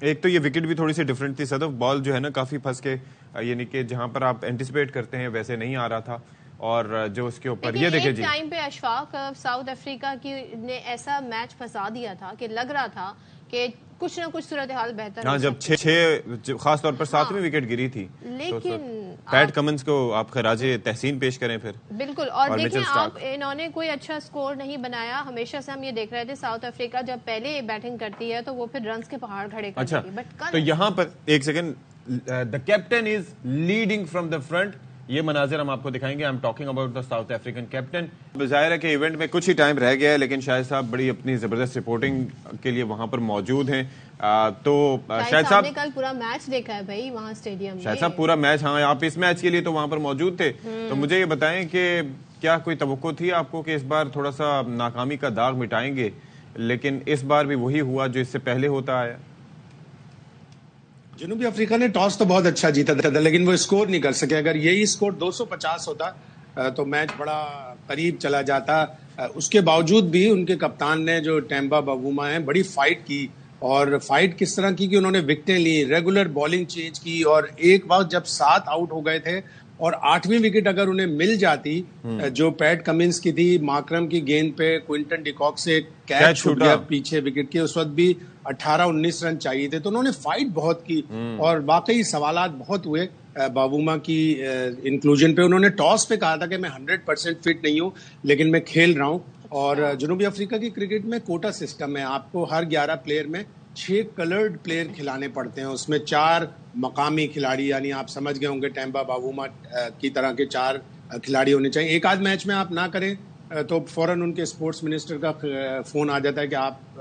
ایک تو یہ وکٹ بھی تھوڑی سی ڈفرینٹ تھی صدف, بال جو ہے نا کافی پھنس کے, یعنی کہ جہاں پر آپ اینٹیسپیٹ کرتے ہیں ویسے نہیں آ رہا تھا, اور جو اس کے اوپر یہ دیکھیں جی ٹائم پہ اشفاق ساؤتھ افریقہ کی نے ایسا میچ پھنسا دیا تھا کہ لگ رہا تھا کہ کچھ نہ کچھ صورتحال بہتر. ہاں, جب 6 خاص طور پر 7ویں وکٹ گری تھی, لیکن پیٹ کمنس کو آپ خراج تحسین پیش کریں پھر. بالکل, اور دیکھیں آپ انہوں نے کوئی اچھا سکور نہیں بنایا. ہمیشہ سے ہم یہ دیکھ رہے تھے ساؤتھ افریقہ جب پہلے بیٹنگ کرتی ہے تو وہ پھر رنز کے پہاڑ کھڑے کرتی ہے. بٹ تو یہاں پر ایک second, the captain is leading from the front, یہ مناظر ہم آپ کو دکھائیں گے. I am talking about the south African captain. ظاہر ہے کہ ایونٹ میں کچھ ہی ٹائم رہ گیا ہے, لیکن شاہد صاحب بڑی اپنی زبردست رپورٹنگ کے لیے وہاں پر موجود ہیں. تو شاہد صاحب نے کل پورا میچ دیکھا ہے بھائی وہاں اسٹیڈیم میں. شاہد صاحب پورا میچ, ہاں آپ اس میچ کے لیے تو وہاں پر موجود تھے, تو مجھے یہ بتائیں کہ کیا کوئی توقع تھی آپ کو کہ اس بار تھوڑا سا ناکامی کا داغ مٹائیں گے, لیکن اس بار بھی وہی ہوا جو اس سے پہلے ہوتا آیا؟ جنوبی افریقہ نے ٹاس تو بہت اچھا جیتا تھا, لیکن وہ اسکور نہیں کر سکے. اگر یہی اسکور 250 ہوتا تو میچ بڑا قریب چلا جاتا. اس کے باوجود بھی ان کے کپتان نے, جو ٹیمبا باووما ہیں, بڑی فائٹ کی. اور فائٹ کس طرح کی کہ انہوں نے وکٹیں لی, ریگولر بالنگ چینج کی, اور ایک وقت جب 7 آؤٹ ہو گئے تھے اور 8ویں وکٹ اگر انہیں مل jati جو پیٹ کمنس کی تھی, ماکرم کی گیند پہ کوئنٹن ڈیکاک سے کیچ چھوٹ گیا پیچھے وکٹ کے, اس وقت بھی 18-19 رن چاہیے تھے. تو انہوں نے فائٹ بہت کی اور واقعی سوالات بہت ہوئے باووما کی انکلوژن پہ. انہوں نے ٹاس پہ کہا تھا کہ میں 100% فٹ نہیں ہوں لیکن میں کھیل رہا ہوں. اور جنوبی افریقہ کی کرکٹ میں کوٹا سسٹم ہے, آپ کو ہر 11 پلیئر میں 6 کلرڈ پلیئر کھلانے پڑتے ہیں. اس میں 4 مقامی کھلاڑی, یعنی آپ سمجھ گئے ہوں گے ٹیمبا باووما کی طرح کے 4 کھلاڑی ہونے چاہیے. ایک آدھ میچ میں آپ نہ کریں تو فوراً ان کے اسپورٹس منسٹر کا فون آ جاتا ہے کہ آپ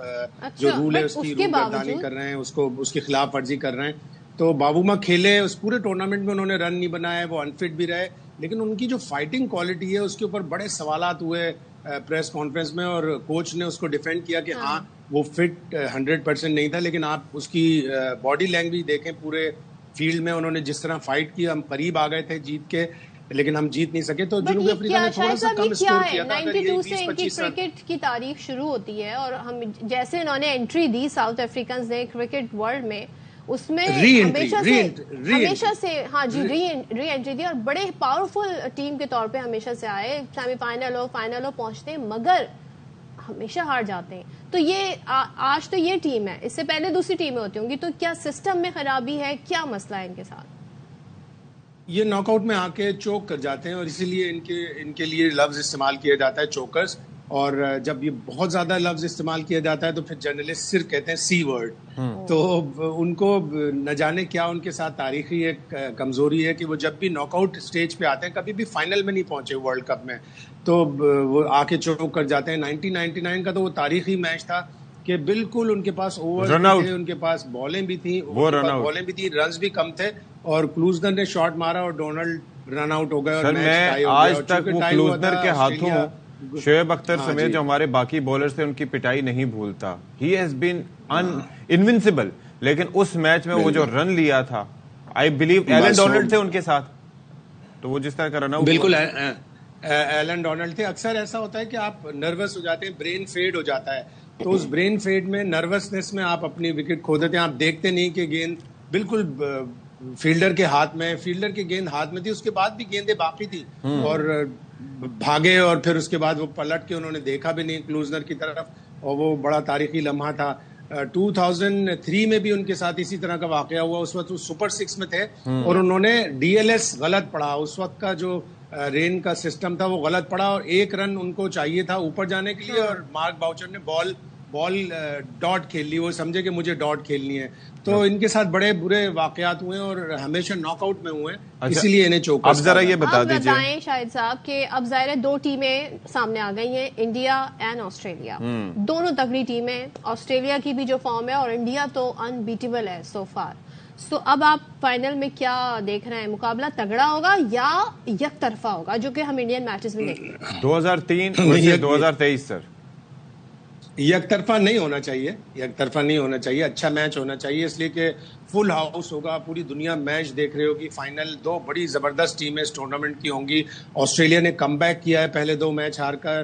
جو رول ہے اس کی رول گردانی کر رہے ہیں, اس کی خلاف ورزی کر رہے ہیں. تو باووما کھیلے, اس پورے ٹورنامنٹ میں انہوں نے رن نہیں بنائے, وہ انفٹ بھی رہے, لیکن ان کی جو فائٹنگ کوالٹی ہے اس کے اوپر بڑے سوالات ہوئے پریس کانفرنس میں, اور کوچ نے اس کو ڈیفینڈ کیا کہ ہاں وہ فٹ 100% نہیں تھا, لیکن آپ اس کی باڈی لینگویج دیکھیں پورے فیلڈ میں انہوں نے جس طرح فائٹ کی. ہم قریب آ گئے تھے جیت کے, لیکن ہم جیت نہیں سکے. تو جنوبی افریقہ نے تھوڑا سا کم اسکور کیا تھا. 92 سے ان کی کرکٹ کی تاریخ شروع ہوتی ہے, اور ہم جیسے انہوں نے انٹری دی ساؤتھ افریقنز نے کرکٹ ورلڈ میں, اس میں ہمیشہ سے ہاں جی ری انٹری دی, اور بڑے پاورفل ٹیم کے طور پہ ہمیشہ سے آئے. سیمی فائنل ہو پہنچتے ہیں, مگر ہمیشہ ہار جاتے ہیں. تو یہ آج تو یہ ٹیم ہے, اس سے پہلے دوسری ٹیمیں ہوتی ہوں گی. تو کیا سسٹم میں خرابی ہے, کیا مسئلہ ہے ان کے ساتھ؟ یہ ناک آؤٹ میں آ کے چوک کر جاتے ہیں, اور اسی لیے ان کے لیے لفظ استعمال کیا جاتا ہے چوکرز. اور جب یہ بہت زیادہ لفظ استعمال کیا جاتا ہے تو پھر جرنلسٹ صرف کہتے ہیں سی ورڈ. تو ان کو نہ جانے کیا ان کے ساتھ تاریخی ایک کمزوری ہے کہ وہ جب بھی ناک آؤٹ اسٹیج پہ آتے ہیں, کبھی بھی فائنل میں نہیں پہنچے ورلڈ کپ میں, تو وہ آ کے چوک کر جاتے ہیں. 1999 کا تو وہ تاریخی میچ تھا کہ بالکل ان کے پاس اوور تھے, ان کے پاس بالیں بھی تھیں, رنز بھی کم تھے, اور کلوزنر نے شاٹ مارا اور ڈونلڈ رن آؤٹ ہو گئے. اور میں آج تک وہ کلوزنر کے ہاتھوں شعیب اختر سمیت جو ہمارے باقی بولرز تھے ان کی پٹائی نہیں بھولتا. ہی ہیز بین انونسبل, لیکن اس میچ میں وہ جو رن لیا تھا, آئی بلیو ایلن ڈونلڈ تھے ان کے ساتھ, تو وہ جس طرح کا رن آؤٹ, بالکل ایلن ڈونلڈ تھے. اکثر ایسا ہوتا ہے کہ آپ نروس ہو جاتے ہیں, برین فیڈ ہو جاتا ہے, تو اس برین فیڈ میں نروسنس میں آپ اپنی وکٹ کھو دیتے ہیں. آپ دیکھتے نہیں کہ گیند بالکل فیلڈر کے ہاتھ میں, فیلڈر کی گیند ہاتھ میں تھی, اس کے بعد بھی گیندیں باقی تھی, اور بھاگے, اور پھر اس کے بعد وہ پلٹ کے انہوں نے دیکھا بھی نہیں کلوزنر کی طرف, اور وہ بڑا تاریخی لمحہ تھا. 2003 میں بھی ان کے ساتھ اسی طرح کا واقعہ ہوا. اس وقت وہ سپر 6 میں تھے اور انہوں نے DLS غلط پڑھا. اس وقت کا جو رین کا سسٹم تھا وہ غلط پڑا, اور 1 رن ان کو چاہیے تھا اوپر جانے کے لیے, اور مارک باؤچر نے بال ڈاٹ کھیل لی, وہ سمجھے کہ مجھے ڈاٹ کھیلنی ہے. تو ان کے ساتھ بڑے برے واقعات ہوئے اور ہمیشہ ناک آؤٹ میں ہوئے, اسی لیے انہیں چوکر. اب ذرا یہ بتا دیجیے شاہد صاحب کہ اب ظاہر ہے 2 ٹیمیں سامنے آ گئی ہیں, انڈیا اینڈ آسٹریلیا. دونوں تگڑی ٹیمیں, آسٹریلیا کی بھی جو فارم ہے, اور انڈیا تو انبیٹیبل ہے سو فار. سو اب آپ فائنل میں کیا دیکھ رہے ہیں, مقابلہ تگڑا ہوگا یا یک طرفہ ہوگا, جو کہ ہم انڈین میچز میں دیکھتے ہیں 2003 2023 سر؟ یک طرفہ نہیں ہونا چاہیے, یک طرفہ نہیں ہونا چاہیے, اچھا میچ ہونا چاہیے, اس لیے کہ فل ہاؤس ہوگا, پوری دنیا میچ دیکھ رہی ہوگی. فائنل 2 بڑی زبردست ٹیمیں اس ٹورنامنٹ کی ہوں گی. آسٹریلیا نے کم بیک کیا ہے پہلے 2 میچ ہار کر,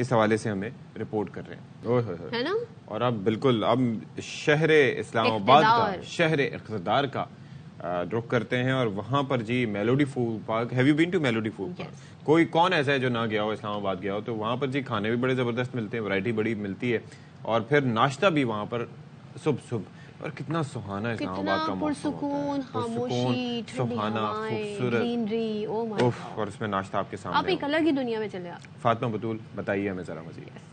اس حوالے سے ہمیں رپورٹ کر رہے ہیں ہے نا. اور اب بالکل اب شہر اسلام آباد کا شہر اقتدار کا رخ کرتے ہیں اور وہاں پر جی melody food park. Have you been to melody food park? کوئی کون ایسا ہے جو نہ گیا ہو اسلام آباد گیا ہو؟ تو وہاں پر جی کھانے بھی بڑے زبردست ملتے ہیں, ورائٹی بڑی ملتی ہے, اور پھر ناشتہ بھی وہاں پر صبح صبح. اور کتنا سہانا اسلام آباد کا موسم ہوتا ہے, پرسکون, سہانا, خوبصورت, اور اس میں ناشتہ آپ کے سامنے. آپ ایک الگ ہی دنیا میں چلے آتے. فاطمہ بطول بتائیے ہمیں ذرا مزید.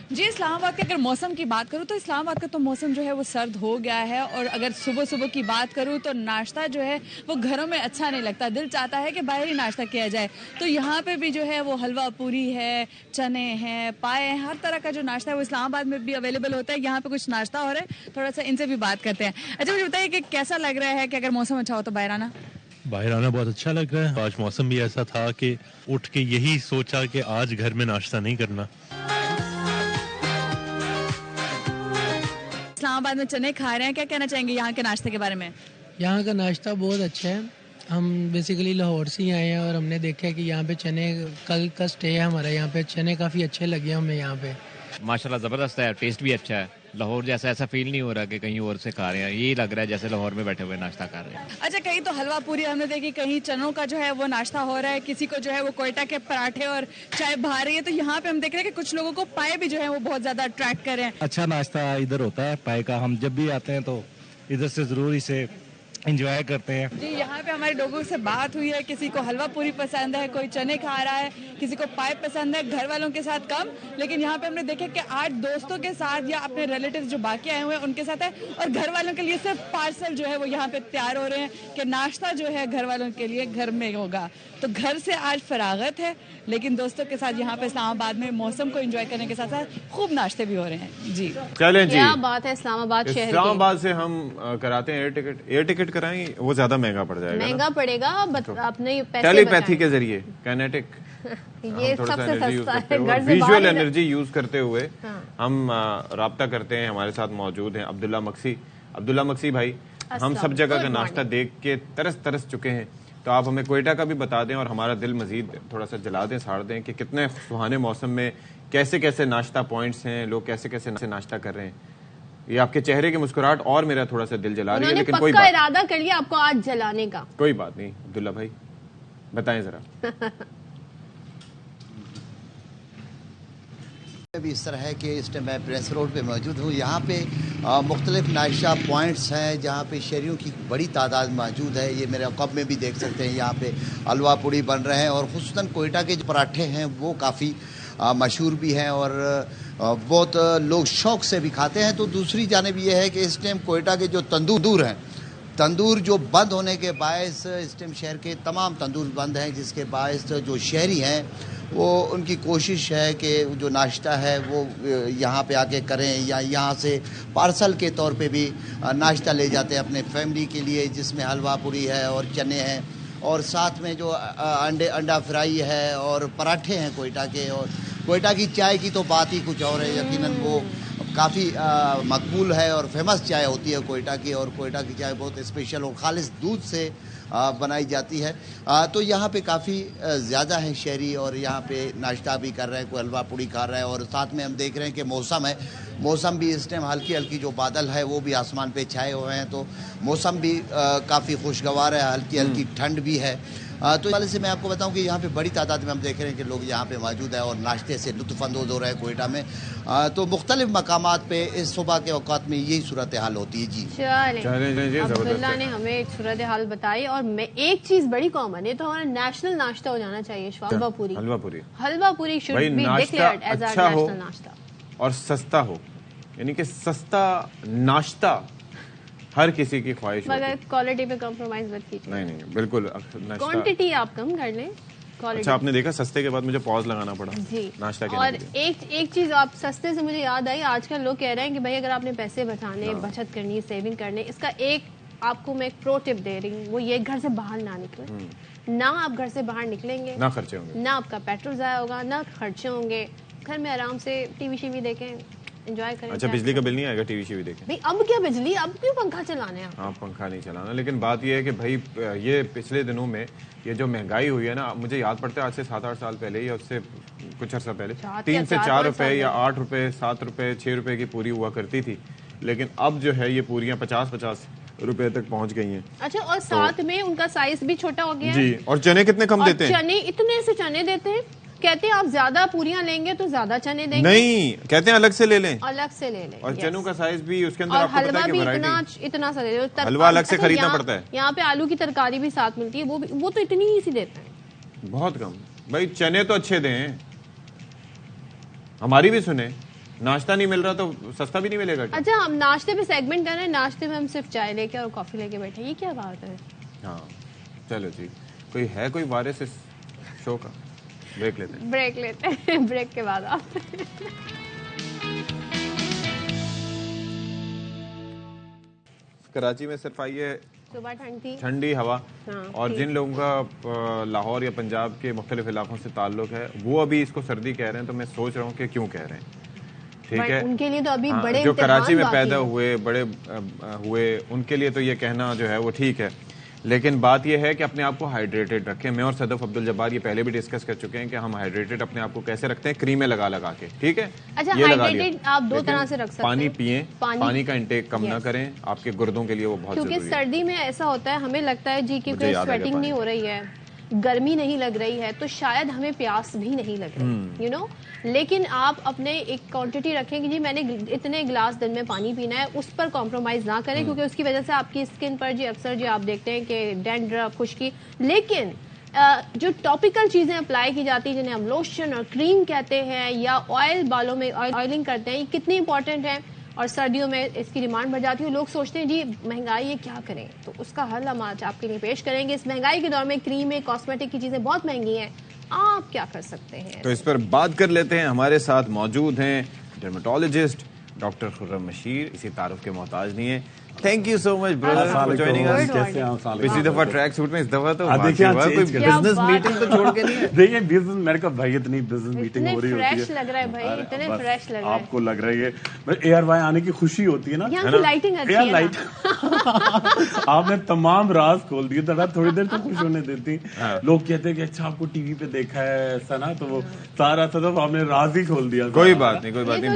جی اسلام آباد کے اگر موسم کی بات کروں تو اسلام آباد کا تو موسم جو ہے وہ سرد ہو گیا ہے, اور اگر صبح صبح کی بات کروں تو ناشتہ جو ہے وہ گھروں میں اچھا نہیں لگتا, دل چاہتا ہے کہ باہر ہی ناشتہ کیا جائے. تو یہاں پہ بھی جو ہے وہ حلوہ پوری ہے, چنے ہیں, پائے ہیں, ہر طرح کا جو ناشتہ ہے وہ اسلام آباد میں بھی اویلیبل ہوتا ہے. یہاں پہ کچھ ناشتہ ہو رہا ہے, تھوڑا سا ان سے بھی بات کرتے ہیں. اچھا مجھے بتائیے کہ کیسا لگ رہا ہے کہ اگر موسم اچھا ہو تو باہر آنا؟ باہر آنا بہت اچھا لگ رہا ہے. آج موسم بھی ایسا تھا کہ اٹھ کے یہی سوچا کہ آج گھر میں ناشتہ نہیں کرنا. اسلام آباد میں چنے کھا رہے ہیں, کیا کہنا چاہیں گے یہاں کے ناشتے کے بارے میں؟ یہاں کا ناشتہ بہت اچھا ہے. ہم بیسیکلی لاہور سے ہی آئے ہیں اور ہم نے دیکھا کہ یہاں پہ چنے, کل کا اسٹے ہے ہمارا یہاں پہ, چنے کافی اچھے لگے ہمیں یہاں پہ. ماشاءاللہ زبردست ہے, ٹیسٹ بھی اچھا ہے. لاہور جیسا ایسا فیل نہیں ہو رہا کہ کہیں اور سے کھا رہے ہیں, یہی لگ رہا ہے جیسے لاہور میں بیٹھے ہوئے ناشتہ کر رہے ہیں. اچھا کہیں تو حلوہ پوری ہم نے دیکھی, کہیں چنوں کا جو ہے وہ ناشتہ ہو رہا ہے, کسی کو جو ہے وہ کوئٹہ کے پراٹھے اور چائے بھا رہی ہے. تو یہاں پہ ہم دیکھ رہے ہیں کہ کچھ لوگوں کو پائے بھی جو ہے وہ بہت زیادہ اٹریکٹ کر رہے ہیں. اچھا ناشتہ ادھر ہوتا ہے پائے کا, ہم جب بھی آتے ہیں تو ادھر سے ضرور اسے انجوائے کرتے ہیں. جی یہاں پہ ہمارے لوگوں سے بات ہوئی ہے, کسی کو حلوہ پوری پسند ہے, کوئی چنے کھا رہا ہے, کسی کو پائے پسند ہے, گھر والوں کے ساتھ کم. لیکن یہاں پہ ہم نے دیکھا کہ آج دوستوں کے ساتھ یا اپنے ریلیٹیوز جو باقی آئے ہوئے ہیں ان کے ساتھ ہے, اور گھر والوں کے لیے صرف پارسل جو ہے وہ یہاں پہ تیار ہو رہے ہیں کہ ناشتہ جو ہے گھر والوں کے لیے گھر میں ہوگا. تو گھر سے آج فراغت ہے, لیکن دوستوں کے ساتھ یہاں پہ اسلام آباد میں موسم کو انجوائے کرنے کے ساتھ ساتھ خوب ناشتے بھی ہو رہے ہیں. جی چلیں جی, کیا بات ہے. اسلام آباد شہر, اسلام آباد سے ہم کراتے ہیں ایئر ٹکٹ کرائیں, وہ زیادہ مہنگا پڑ جائے گا, مہنگا پڑے گا. اپنے ٹیلی پیتھی کے ذریعے کینیٹک یہ سب سے سستا ہے. ویژول انرجی یوز کرتے ہوئے ہم رابطہ کرتے ہیں. ہمارے ساتھ موجود ہیں عبداللہ مکسی. عبداللہ مکسی بھائی, ہم سب جگہ کا ناشتہ دیکھ کے ترس چکے ہیں, تو آپ ہمیں کوئٹہ کا بھی بتا دیں اور ہمارا دل مزید تھوڑا سا جلا دیں, ساڑ دیں کہ کتنے سہانے موسم میں کیسے کیسے ناشتہ پوائنٹس ہیں, لوگ کیسے کیسے ناشتہ کر رہے ہیں. یہ آپ کے چہرے کی مسکراہٹ اور میرا تھوڑا سا دل جلا رہی ہے, لیکن کوئی بات, ارادہ کر لیا آپ کو آج جلانے کا. کوئی بات نہیں. عبداللہ بھائی بتائیں ذرا. بھی اس طرح ہے کہ اس ٹائم میں پریس روڈ پہ موجود ہوں. یہاں پہ مختلف ناشتہ پوائنٹس ہیں جہاں پہ شہریوں کی بڑی تعداد موجود ہے. یہ میرے عقب میں بھی دیکھ سکتے ہیں, یہاں پہ حلوہ پوڑی بن رہے ہیں, اور خصوصاً کوئٹہ کے جو پراٹھے ہیں وہ کافی مشہور بھی ہیں اور بہت لوگ شوق سے بھی کھاتے ہیں. تو دوسری جانب یہ ہے کہ اس ٹائم کوئٹہ کے جو تندور ہیں, تندور جو بند ہونے کے باعث اس ٹائم شہر کے تمام تندور بند ہیں, جس کے باعث جو شہری ہیں وہ ان کی کوشش ہے کہ جو ناشتہ ہے وہ یہاں پہ آ کے کریں, یا یہاں سے پارسل کے طور پہ بھی ناشتہ لے جاتے ہیں اپنے فیملی کے لیے, جس میں حلوہ پوری ہے اور چنے ہیں, اور ساتھ میں جو انڈا فرائی ہے اور پراٹھے ہیں کوئٹہ کے. اور کوئٹہ کی چائے کی تو بات ہی کچھ اور ہے, یقیناً وہ کافی مقبول ہے اور فیمس چائے ہوتی ہے کوئٹہ کی, اور کوئٹہ کی چائے بہت اسپیشل اور خالص دودھ سے بنائی جاتی ہے. تو یہاں پہ کافی زیادہ ہیں شہری, اور یہاں پہ ناشتہ بھی کر رہے ہیں, کوئی حلوہ پوڑی کھا رہا ہے, اور ساتھ میں ہم دیکھ رہے ہیں کہ موسم ہے, موسم بھی اس ٹائم ہلکی ہلکی جو بادل ہے وہ بھی آسمان پہ چھائے ہوئے ہیں, تو موسم بھی کافی خوشگوار ہے, ہلکی ہلکی ٹھنڈ بھی ہے. تو اس حوالے سے میں آپ کو بتاؤں کہ یہاں پہ بڑی تعداد میں ہم دیکھ رہے ہیں کہ لوگ یہاں پہ موجود ہیں اور ناشتے سے لطف اندوز ہو رہے ہیں کوئٹہ میں. تو مختلف مقامات پہ اس صبح کے اوقات میں یہی صورتحال ہوتی ہے. جی عبداللہ نے ہمیں ایک صورتحال بتائی, اور میں ایک چیز بڑی کامن ہے, تو ہمارا نیشنل ناشتہ ہو جانا چاہیے حلوہ puri. Halwa puri should be declared as our national nashta, اور سستا ہو, یعنی کہ سستا ناشتہ ہر کسی کی خواہش ہوتی ہے, مگر کوالٹی پہ کمپرومائز مت کیجیے. نہیں بالکل, کوانٹٹی آپ کم کر لیں. اچھا آپ نے دیکھا سستے کے بعد مجھے پاز لگانا پڑا ناشتہ کے. اور ایک چیز آپ سستے سے مجھے یاد آئی, آج کل لوگ کہہ رہے ہیں کہ بھائی اگر آپ نے پیسے بچانے, بچت کرنی, سیونگ کرنے, اس کا ایک آپ کو میں ایک پرو ٹپ دے رہی ہوں, وہ یہ گھر سے باہر نہ نکلیں. نہ آپ گھر سے باہر نکلیں گے, نہ خرچے ہوں گے, نہ آپ کا پیٹرول ضائع ہوگا, نہ خرچے ہوں گے. گھر میں آرام سے ٹی وی شی وی دیکھیں, enjoy کریں. اچھا بجلی کا بل نہیں آئے گا ٹی وی شیوی دیکھیں؟ بھائی اب کیا بجلی, اب کیوں پنکھا چلانے ہیں؟ ہاں پنکھا نہیں چلانا, لیکن بات یہ ہے کہ بھائی یہ پچھلے دنوں میں یہ جو مہنگائی ہوئی ہے نا, مجھے یاد پڑتا ہے آج سے 7-8 سال پہلے یا اس سے کچھ عرصہ پہلے 3 سے 4 روپے یا 8 روپے 7 روپے 6 روپے کی پوری ہوا کرتی تھی, لیکن اب جو ہے یہ پوریاں 50-50 روپے تک پہنچ گئی ہیں. اچھا, اور ساتھ میں ان کا سائز بھی چھوٹا ہو گیا ہے جی. اور چنے کتنے کم دیتے ہیں؟ چنے اتنے سے چنے دیتے ہیں, کہتے ہیں آپ زیادہ پوریاں لیں گے تو زیادہ چنے دیں گے. نہیں, کہتے ہیں الگ سے لے لیں, الگ سے لے لیں. اور چنوں کا سائز بھی اس کے اندر اور آپ کو پتہ حلوہ ہے کہ بھی ورائٹی, اتنا سا دے دو. حلوہ الگ سے خریدنا پڑتا ہے. یہاں پہ آلو کی ترکاری بھی ساتھ ملتی ہے, وہ تو اتنی ہی سی دیتے ہیں. بہت کم. بھائی چنے تو اچھے دیں, ہماری بھی سنیں. ناشتہ نہیں مل رہا تو سستا بھی نہیں ملے گا. اچھا, ہم ناشتے پہ سیگمنٹ کر رہے ہیں, ناشتے میں ہم صرف چائے لے کے اور کافی لے کے بیٹھے, یہ کیا بات ہے؟ ہاں چلو جی, کوئی ہے کوئی وارث اس شو کا؟ بریک لیتے ہیں. بریک لیتے ہیں, بریک کے بعد آپ. کراچی میں صرف آئیے صبح ٹھنڈی ہوا, اور جن لوگوں کا لاہور یا پنجاب کے مختلف علاقوں سے تعلق ہے وہ ابھی اس کو سردی کہہ رہے ہیں, تو میں سوچ رہا ہوں کہ کیوں کہہ رہے ہیں. ٹھیک ہے, ان کے لیے تو ابھی بڑے جو کراچی میں پیدا ہوئے بڑے ہوئے ان کے لیے تو یہ کہنا جو ہے وہ ٹھیک ہے, لیکن بات یہ ہے کہ اپنے آپ کو ہائیڈریٹڈ رکھیں. میں اور صدف عبدالجبار یہ پہلے بھی ڈسکس کر چکے ہیں کہ ہم ہائیڈریٹڈ اپنے آپ کو کیسے رکھتے ہیں, کریمیں لگا کے. ٹھیک ہے, اچھا یہ لگا ہائیڈریٹڈ آپ دو طرح سے رکھ سکتے ہیں. پانی پئیں, پانی کا انٹیک کم نہ کریں, آپ کے گردوں کے لیے وہ بہت ضروری ہے. کیونکہ سردی میں ایسا ہوتا ہے, ہمیں لگتا ہے جی کیونکہ سویٹنگ نہیں ہو رہی ہے, گرمی نہیں لگ رہی ہے, تو شاید ہمیں پیاس بھی نہیں لگ رہی, یو نو. لیکن آپ اپنے ایک کوانٹٹی رکھیں کہ جی میں نے اتنے گلاس دن میں پانی پینا ہے, اس پر کمپرومائز نہ کریں, کیونکہ اس کی وجہ سے آپ کی اسکن پر جی اکثر جی آپ دیکھتے ہیں کہ ڈینڈرف, خشکی. لیکن جو ٹاپیکل چیزیں اپلائی کی جاتی ہیں جنہیں ہم لوشن اور کریم کہتے ہیں, یا آئل بالوں میں آئلنگ کرتے ہیں, یہ کتنی امپورٹنٹ ہے. اور سردیوں میں اس کی ڈیمانڈ بڑھ جاتی ہے. لوگ سوچتے ہیں جی مہنگائی ہے کیا کریں, تو اس کا حل ہم آج آپ کے لیے پیش کریں گے. اس مہنگائی کے دور میں کریمیں, کاسمیٹک کی چیزیں بہت مہنگی ہیں, آپ کیا کر سکتے ہیں؟ تو اس پر بات کر لیتے ہیں. ہمارے ساتھ موجود ہیں ڈرمیٹولوجسٹ ڈاکٹر خرم مشیر, اسی تعارف کے محتاج نہیں ہیں. Thank you so much brother for joining us. پچھلی دفعہ ٹریک سوٹ میں, اس دفعہ تو بزنس میٹنگ تو چھوڑ کے نہیں. دیکھیں بزنس, میں نے کہا بھائی اتنی بزنس میٹنگ ہو رہی ہوتی ہے, فریش لگ رہا ہے بھائی, اتنے فریش لگ رہا ہے. آپ کو لگ رہی ہے اے آر وائی آنے کی خوشی ہوتی ہے نا, یہاں کی لائٹنگ اچھی ہے, لائٹ آپ نے تمام راز کھول دیے. تھوڑی دیر تو خوش ہونے دیتی. لوگ کہتے ہیں کہ اچھا آپ کو ٹی وی پہ دیکھا ہے ایسا نا, تو وہ سارا صدف آپ نے راز ہی کھول دیا. کوئی بات نہیں, کوئی بات نہیں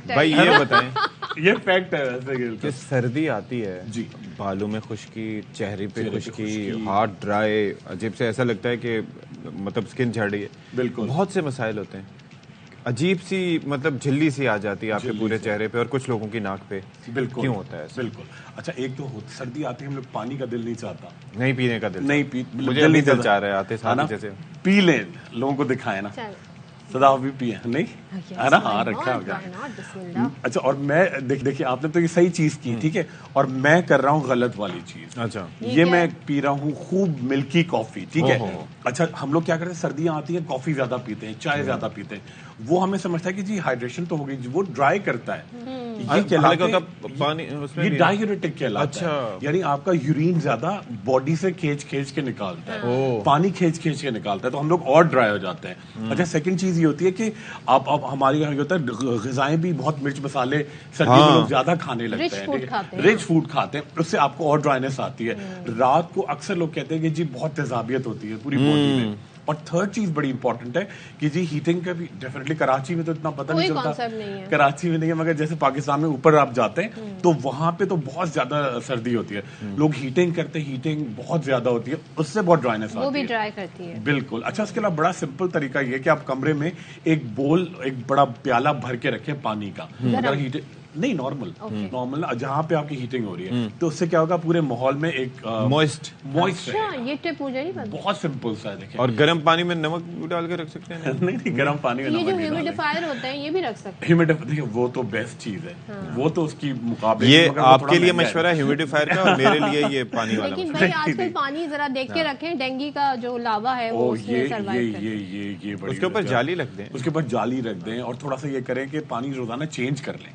بھائی. یہ بتائیں, یہ فیکٹ ہے ویسے کہ سردی آتی ہے جی, بالوں میں خشکی, چہرے پہ خشکی, ہارٹ ڈرائی, عجیب سے ایسا لگتا ہے کہ مطلب اسکن جھڑ رہی ہے. بالکل, بہت سے مسائل ہوتے ہیں. عجیب سی مطلب جھلی سی آ جاتی ہے آپ کے پورے چہرے پہ, اور کچھ لوگوں کی ناک پہ. بالکل, کیوں ہوتا ہے؟ بالکل. اچھا, ایک تو سردی آتی ہے, ہم لوگ پانی کا دل نہیں چاہتا, نہیں پینے کا دل, نہیں مجھے ابھی دل چاہ رہا ہے آتے ساتھ جیسے پی لیں, لوگوں کو دکھائیں نا. صدا بھی پیے نہیں ہے نا, ہاں رکھا ہوگا. اچھا, اور میں دیکھیے آپ نے تو یہ صحیح چیز کی, ٹھیک ہے, اور میں کر رہا ہوں غلط والی چیز. اچھا, یہ میں پی رہا ہوں خوب ملکی کافی, ٹھیک ہے. اچھا, ہم لوگ کیا کرتے ہیں, سردیاں آتی ہیں کافی زیادہ پیتے ہیں, چائے زیادہ پیتے ہیں, وہ ہمیں سمجھتا ہے کہ جی ہائیڈریشن تو ہو گئی, وہ ڈرائی کرتا ہے. یہ ڈائیوریٹک کہلاتا ہے, یعنی آپ کا یورین زیادہ باڈی سے کھینچ کے نکالتا ہے, پانی کھینچ کے نکالتا ہے, تو ہم لوگ اور ڈرائی ہو جاتے ہیں. اچھا, سیکنڈ چیز یہ ہوتی ہے کہ آپ ہمارے یہاں یہ ہوتا ہے غذائیں بھی بہت مرچ مسالے سردیوں میں لوگ زیادہ کھانے لگتے ہیں, رچ فوڈ کھاتے ہیں, اس سے آپ کو اور ڈرائنس آتی ہے. رات کو اکثر لوگ کہتے ہیں کہ جی بہت تیزابیت ہوتی ہے پوری باڈی میں. اور تھرڈ چیز بڑی امپورٹنٹ ہے کہ جی ہیٹنگ کا بھی ڈیفینیٹلی, کراچی میں تو اتنا پتہ نہیں چلتا, کراچی میں نہیں ہے, مگر جیسے پاکستان میں اوپر آپ جاتے ہیں تو وہاں پہ تو بہت زیادہ سردی ہوتی ہے, لوگ ہیٹنگ کرتے ہیں, ہیٹنگ بہت زیادہ ہوتی ہے, اس سے بہت ڈرائنس آتی ہے. بالکل. اچھا, اس کے علاوہ بڑا سمپل طریقہ یہ کہ آپ کمرے میں ایک بڑا پیالہ بھر کے رکھیں پانی کا, اگر ہیٹنگ نہیں نارمل جہاں پہ آپ کی ہیٹنگ ہو رہی ہے, تو اس سے کیا ہوگا پورے ماحول میں ایک موئسٹ یہ ٹپ مجھے نہیں پتا, بہت سمپل سا ہے. دیکھیں, اور گرم پانی میں نمک ڈال کے رکھ سکتے ہیں. نہیں, گرم پانی میں یہ جو ہیومیڈیفائر ہوتا ہے یہ بھی رکھ سکتے ہیں. وہ تو بیسٹ چیز ہے, وہ تو اس کی مقابلے. یہ آپ کے لیے مشورہ ہے ہیومیڈیفائر کا, اور میرے لیے یہ پانی والا. لیکن بھائی آج کل پانی ذرا دیکھ کے رکھیں, ڈینگی کا جو لاوا ہے وہ اس میں سروائیو کرے. اس کے اوپر جالی رکھ دیں, اس کے اوپر جالی رکھ دیں, اور تھوڑا سا یہ کریں کہ پانی روزانہ چینج کر لیں.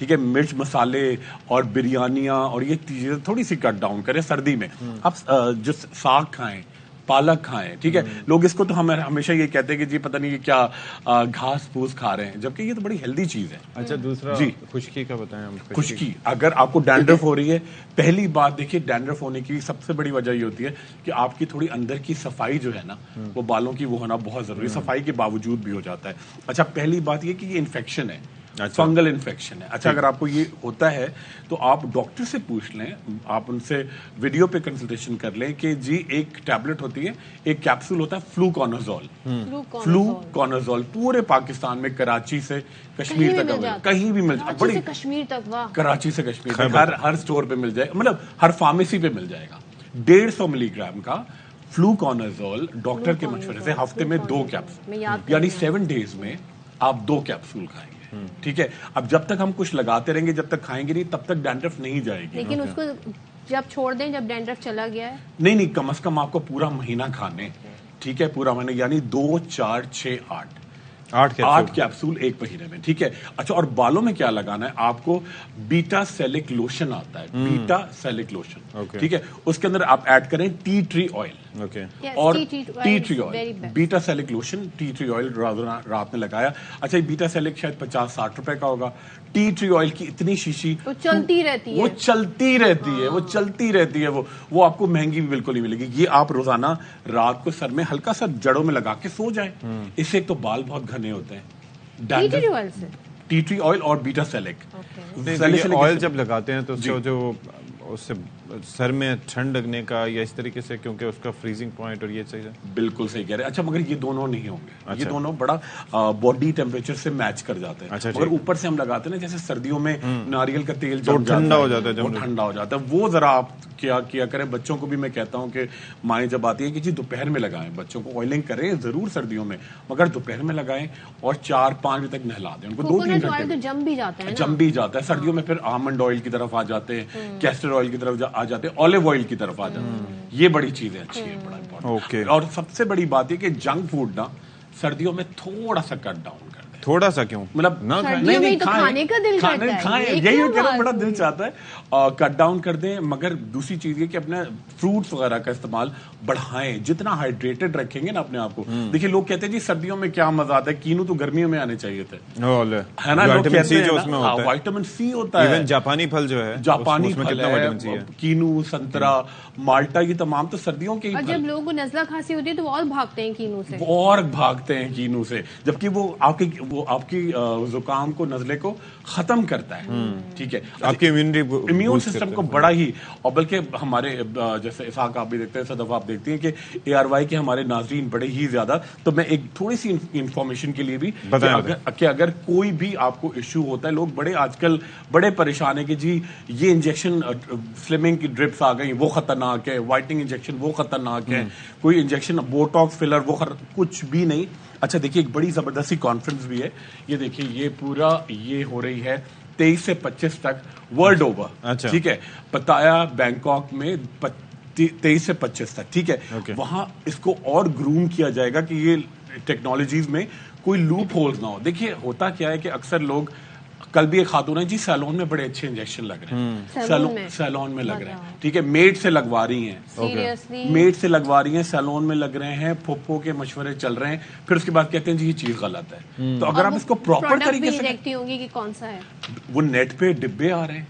ٹھیک ہے, مرچ مسالے اور بریانیاں اور یہ چیزیں تھوڑی سی کٹ ڈاؤن کریں سردی میں. آپ جو ساگ کھائیں, پالک کھائیں, ٹھیک ہے. لوگ اس کو تو ہم ہمیشہ یہ کہتے ہیں کہ جی پتہ نہیں یہ کیا گھاس پھوس کھا رہے ہیں, جبکہ یہ تو بڑی ہیلدی چیز ہے. اچھا دوسرا جی خشکی کا بتائیں ہم. خشکی, اگر آپ کو ڈینڈرف ہو رہی ہے, پہلی بات دیکھیے ڈینڈرف ہونے کی سب سے بڑی وجہ یہ ہوتی ہے کہ آپ کی تھوڑی اندر کی صفائی جو ہے نا وہ بالوں کی وہ ہونا بہت ضروری ہے, صفائی کے باوجود بھی ہو جاتا ہے. اچھا پہلی بات یہ کہ یہ انفیکشن ہے, فنگل انفیکشن ہے. اچھا اگر آپ کو یہ ہوتا ہے تو آپ ڈاکٹر سے پوچھ لیں, آپ ان سے ویڈیو پہ کنسلٹیشن کر لیں کہ جی ایک ٹیبلٹ ہوتی ہے, ایک کیپسول ہوتا ہے فلوکونازول. فلوکونازول پورے پاکستان میں کراچی سے کشمیر تک کہیں بھی مل جائے, بڑی کشمیر تک, کراچی سے کشمیر تک ہر اسٹور پہ مل جائے, مطلب ہر فارمیسی پہ مل جائے گا. 150 ملی گرام کا فلوکونازول ڈاکٹر کے مشورے سے ہفتے میں 2 کیپسول, یعنی 7 ڈیز میں آپ 2 کیپسول کھائیں گے. ٹھیک ہے, اب جب تک ہم کچھ لگاتے رہیں گے, جب تک کھائیں گے نہیں تب تک ڈینڈرف نہیں جائے گی. لیکن اس کو جب چھوڑ دیں, جب ڈینڈرف چلا گیا ہے, نہیں کم از کم آپ کو پورا مہینہ کھانے, ٹھیک ہے, پورا مہینہ, یعنی 2 4 6 8 کیپسول ایک مہینے میں. ٹھیک ہے. اچھا اور بالوں میں کیا لگانا ہے آپ کو, بیٹا سیلک لوشن آتا ہے, بیٹا سیلک لوشن. ٹھیک ہے, اس کے اندر آپ ایڈ کریں ٹی ٹری آئل اور ٹی ٹری آئل, بیٹا سیلک لوشن, ٹی ٹری آئل رات میں لگایا. اچھا یہ بیٹا سیلک شاید 50-60 روپے کا ہوگا. ٹی ٹری آئل کی اتنی شیشی وہ چلتی رہتی ہے, وہ چلتی رہتی ہے, وہ آپ کو مہنگی بھی بالکل نہیں ملے گی. یہ آپ روزانہ رات کو سر میں ہلکا سا جڑوں میں لگا کے سو جائیں. اس سے ایک تو بال بہت گھنے ہوتے ہیں ٹی ٹری آئل اور بیٹا سیلک آئل جب لگاتے ہیں تو جو اس سے سر میں ٹھنڈ لگنے کا یا اس طریقے سے, کیونکہ اس کا فریزنگ پوائنٹ اور یہ چیزیں بالکل صحیح کہہ رہے ہیں. اچھا مگر یہ دونوں نہیں ہوں گے, یہ دونوں بڑا باڈی ٹیمپریچر سے میچ کر جاتے ہیں. مگر اوپر سے ہم لگاتے ہیں نا, جیسے سردیوں میں ناریل کا تیل ٹھنڈا ہو جاتا ہے, وہ ٹھنڈا ہو جاتا ہے. وہ ذرا آپ کیا کریں, بچوں کو بھی میں کہتا ہوں کہ مائیں جب آتی ہیں کہ جی دوپہر میں لگائیں, بچوں کو آئلنگ کریں ضرور سردیوں میں, مگر دوپہر میں لگائیں اور 4-5 بجے تک نہلا دیں ان کو. 2-3 گھنٹے جم بھی جاتا ہے. سردیوں میں پھر آمنڈ آئل کی طرف آ جاتے ہیں, کیسٹر آئل کی طرف آ جاتے ہیں, آلیو آئل کی طرف آ جاتے ہیں. یہ بڑی چیزیں اچھی ہے, بڑا امپورٹنٹ. اور سب سے بڑی بات یہ کہ جنک فوڈ نا سردیوں میں تھوڑا سا کٹ ڈاؤن کر دیں. تھوڑا سا کیوں, مطلب نہیں کھانے کا دل کرتا ہے, یہی بڑا دل چاہتا ہے, کٹ ڈاؤن کر دیں. مگر دوسری چیز یہ کہ اپنا فروٹس وغیرہ کا استعمال بڑھائیں, جتنا ہائیڈریٹڈ رکھیں گے نا اپنے آپ کو. دیکھیے لوگ کہتے ہیں جی سردیوں میں کیا مزہ آتا ہے, کینو تو گرمیوں میں آنے چاہیے تھے, ہے نا, لوگ کہتے ہیں وائٹامن سی ہوتا ہے. جاپانی پھل جو ہے, جاپانی پھل ہے, کینو, سنترا, مالٹا, یہ تمام تو سردیوں کے. اور جب لوگوں کو نزلہ کھانسی ہوتی ہے تو وہ اور بھاگتے ہیں کینو سے, جبکہ وہ آپ کی زکام کو, نزلے کو ختم کرتا ہے. ٹھیک ہے, آپ کی امیون سسٹم کو بڑا ہی. اور بلکہ ہمارے جیسے اسحاق آپ بھی دیکھتے ہیں, صدف آپ دیکھتی ہیں کہ ARY کے ہمارے ناظرین بڑے ہی زیادہ, تو میں ایک تھوڑی سی انفارمیشن کے لیے بھی کہ اگر کوئی بھی آپ کو ایشو ہوتا ہے, لوگ بڑے آج کل بڑے پریشان ہیں کہ جی یہ انجیکشن سلمنگ کی ڈرپس آ گئی وہ خطرناک ہے, وائٹنگ انجیکشن وہ خطرناک ہے, کوئی انجیکشن بوٹاکس فلر وہ کچھ بھی نہیں. اچھا دیکھیے ایک بڑی زبردستی کانفرنس بھی ہے, یہ دیکھیے یہ پورا یہ ہو رہی ہے 23 سے 25 تک ورلڈ اوور. ٹھیک ہے, پتایا بینکاک میں 23 سے 25 تک. ٹھیک ہے, وہاں اس کو اور گروم کیا جائے گا کہ یہ ٹیکنالوجیز میں کوئی لوپ ہولز نہ ہو. دیکھیے ہوتا کیا ہے کہ اکثر لوگ, کل بھی ایک خاتون ہے جی سیلون میں بڑے اچھے انجیکشن لگ رہے ہیں, سیلون میں لگ رہے ہیں. ٹھیک ہے, میڈ سے لگوا رہی ہیں, سیلون میں لگ رہے ہیں, پھوپھو کے مشورے چل رہے ہیں, پھر اس کے بعد کہتے ہیں جی یہ چیز غلط ہے. تو اگر آپ اس کو پراپر طریقے سے دیکھتی ہوں گی کہ کون سا ہے, وہ نیٹ پہ ڈبے آ رہے ہیں,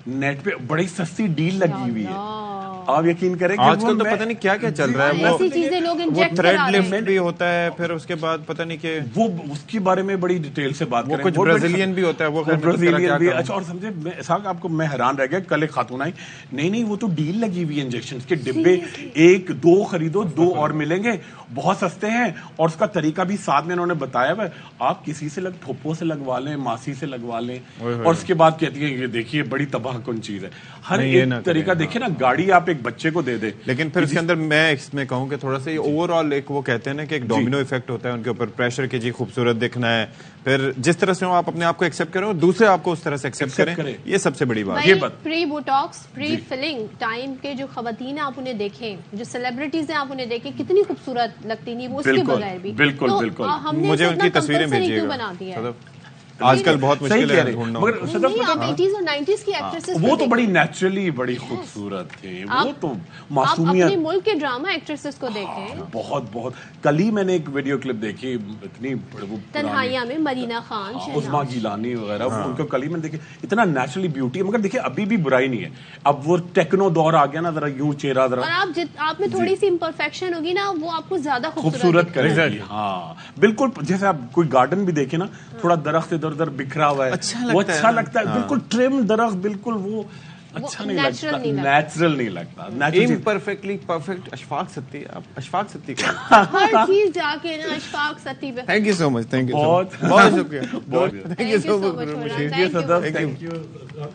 نیٹ پہ بڑی سستی ڈیل لگی ہوئی ہے. آپ یقین کریں آج کل تو پتہ نہیں کیا کیا چل رہا ہے, ایسی چیزیں لوگ انجیکٹ تھریڈ لفٹ بھی ہوتا ہے, پھر اس کے بعد پتہ نہیں کہ وہ اس کے بارے میں بڑی ڈیٹیل سے بات کریں. کچھ برازیلین بھی ہوتا ہے, وہ برازیلین بھی. اچھا اور سمجھے آپ کو میں حیران رہ گیا, کل ایک خاتون آئی, نہیں وہ تو ڈیل لگی ہوئی ہے انجیکشن کے ڈبے, 1-2 خریدو 2 اور ملیں گے, بہت سستے ہیں. اور اس کا طریقہ بھی ساتھ میں انہوں نے بتایا ہے, آپ کسی سے پھوپھو سے لگوا لیں, ماسی سے لگوا لیں, اور اس کے بعد کہتی ہیں یہ دیکھیے بڑی تباہ کن چیز ہے. ہر ایک طریقہ دیکھیں نا, گاڑی آپ ایک بچے کو دے دیں, لیکن پھر اس کے اندر میں اس میں کہوں کہ تھوڑا سا یہ اوور آل ایک وہ کہتے ہیں نا کہ ایک ڈومینو ایفیکٹ ہوتا ہے ان کے اوپر, پریشر کہ جی خوبصورت دکھنا ہے, پھر جس طرح سے آپ اپنے آپ کو ایکسیپٹ کریں اور دوسرے آپ کو اس طرح سے ایکسیپٹ کریں, یہ سب سے بڑی بات ہے. پری بوٹاکس, پری فلنگ ٹائم کے جو خواتین آپ انہیں دیکھیں, جو سیلیبریٹیز ہیں آپ انہیں دیکھیں کتنی خوبصورت لگتی نہیں, وہ اس کے بغیر بھی. بالکل بالکل, مجھے ان کی تصویریں بھیجیے گا. آج کل بہت مشکل ہے ڈھونڈنا. مگر آپ 80s اور 90s کی ایکٹریسز وہ تو بڑی نیچرلی بڑی خوبصورت تھے, وہ تو معصومیت. اپنے ملک کے ڈراما ایکٹریسز کو دیکھیں, بہت. کل ہی میں نے ایک ویڈیو کلپ دیکھی, اتنی تنہائیاں میں مرینا خان, عظما گیلانی وغیرہ, ان کو کل ہی میں نے دیکھی, اتنا نیچرلی بیوٹی ہے. مگر دیکھیں ابھی بھی برائی نہیں ہے, اب وہ ٹیکنو دور آ گیا نا, ذرا یوں چہرہ ذرا, اور آپ میں تھوڑی سی امپرفیکشن ہوگی نا, وہ آپ کو زیادہ خوبصورت کرے گی. ہاں بالکل, جیسے آپ کوئی گارڈن بھی دیکھیں نا, تھوڑا درخت ادھر ادھر بکھرا ہوا ہے, وہ اچھا لگتا ہے. بالکل ٹرم درخت, بالکل وہ اچھا نہیں لگتا, نیچرل نہیں لگتا, امپرفیکٹلی پرفیکٹ. اشفاق ستھی, آپ اشفاق ستھی ہر چیز جا کے نا اشفاق ستھی پہ. Thank you so much, thank you, بہت شکریہ, تھینک یو سو مچ.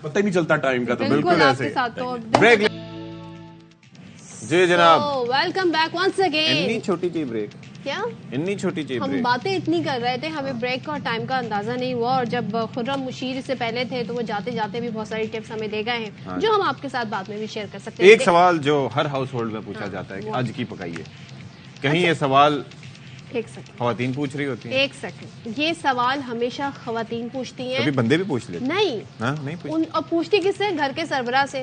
پتہ ہی نہیں چلتا ٹائم کا, تو بالکل ایسے بریک. جی جناب, ویلکم بیک ونس اگین. اتنی چھوٹی سی بریک, کیا اتنی چھوٹی سی ہم بریک, باتیں اتنی کر رہے تھے, ہمیں بریک کا اور ٹائم کا اندازہ نہیں ہوا. اور جب خرم مشیر سے پہلے تھے تو وہ جاتے جاتے بھی بہت ساری ٹپس ہمیں دے گئے ہیں, جو ہم آپ کے ساتھ بعد میں بھی شیئر کر سکتے ہیں. ایک سوال جو ہر ہاؤس ہولڈ میں پوچھا جاتا ہے کہ آج کی پکائیے, کہیں یہ سوال ایک سیکنڈ خواتین پوچھ رہی ہوتی ہیں؟ ایک سیکنڈ, یہ سوال ہمیشہ خواتین پوچھتی ہیں, کبھی بندے بھی پوچھ لیتے نہیں, اور پوچھتی کس سے؟ گھر کے سربراہ سے,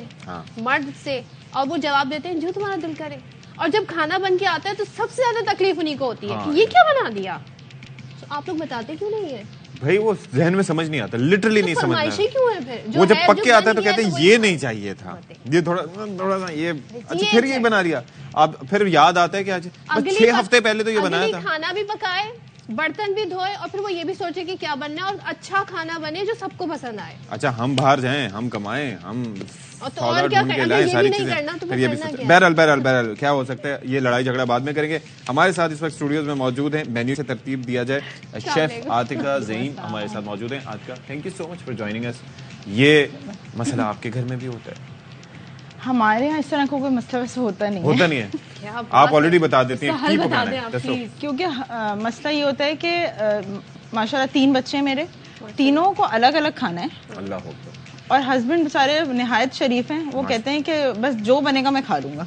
مرد سے, اور وہ جواب دیتے ہیں جو تمہارا دل کرے. اور جب کھانا بن کے آتا ہے تو سب سے زیادہ تکلیف انہیں کو ہوتی ہے کہ یہ کیا بنا دیا. آپ لوگ بتاتے کیوں نہیں ہے بھائی؟ وہ ذہن میں سمجھ نہیں آتا, لٹرلی نہیں سمجھتا. کیوں ہے پھر؟ وہ جب پک کے آتا ہے تو کہتے ہیں یہ نہیں چاہیے تھا, یہ تھوڑا سا یہ, اچھا پھر یہ بنا لیا. اب پھر یاد آتا ہے کہ آج 6 ہفتے پہلے تو یہ بنایا تھا. کھانا بھی پکائے, برتن بھی دھوئے, اور پھر وہ یہ بھی سوچے کہ کیا بننا ہے, اور اچھا کھانا بنے جو سب کو پسند آئے. اچھا ہم باہر جائیں, ہم کمائیں, ہم اور کیا کرنا, یہ بھی نہیں کرنا تو پھر کرنا کیا؟ بہرحال کیا ہو سکتا ہے, یہ لڑائی جھگڑا بعد میں کریں گے. ہمارے ساتھ اس وقت اسٹوڈیوز میں موجود ہیں, مینیو سے ترتیب دیا جائے, شیف عاتقہ زعیم ہمارے ساتھ موجود ہیں. Atiqa, thank you so much for joining us. یہ مسئلہ آپ کے گھر میں بھی ہوتا ہے؟ ہمارے یہاں اس طرح کا کوئی مسئلہ ویسے ہوتا نہیں ہے. آپ آلریڈی بتا دیتی ہیں, کیونکہ مسئلہ یہ ہوتا ہے کہ ماشاءاللہ 3 بچے ہیں میرے, تینوں کو الگ الگ کھانا ہے. اللہ اکبر. اور ہسبینڈ بیچارے نہایت شریف ہیں, وہ کہتے ہیں کہ بس جو بنے گا میں کھا لوں گا.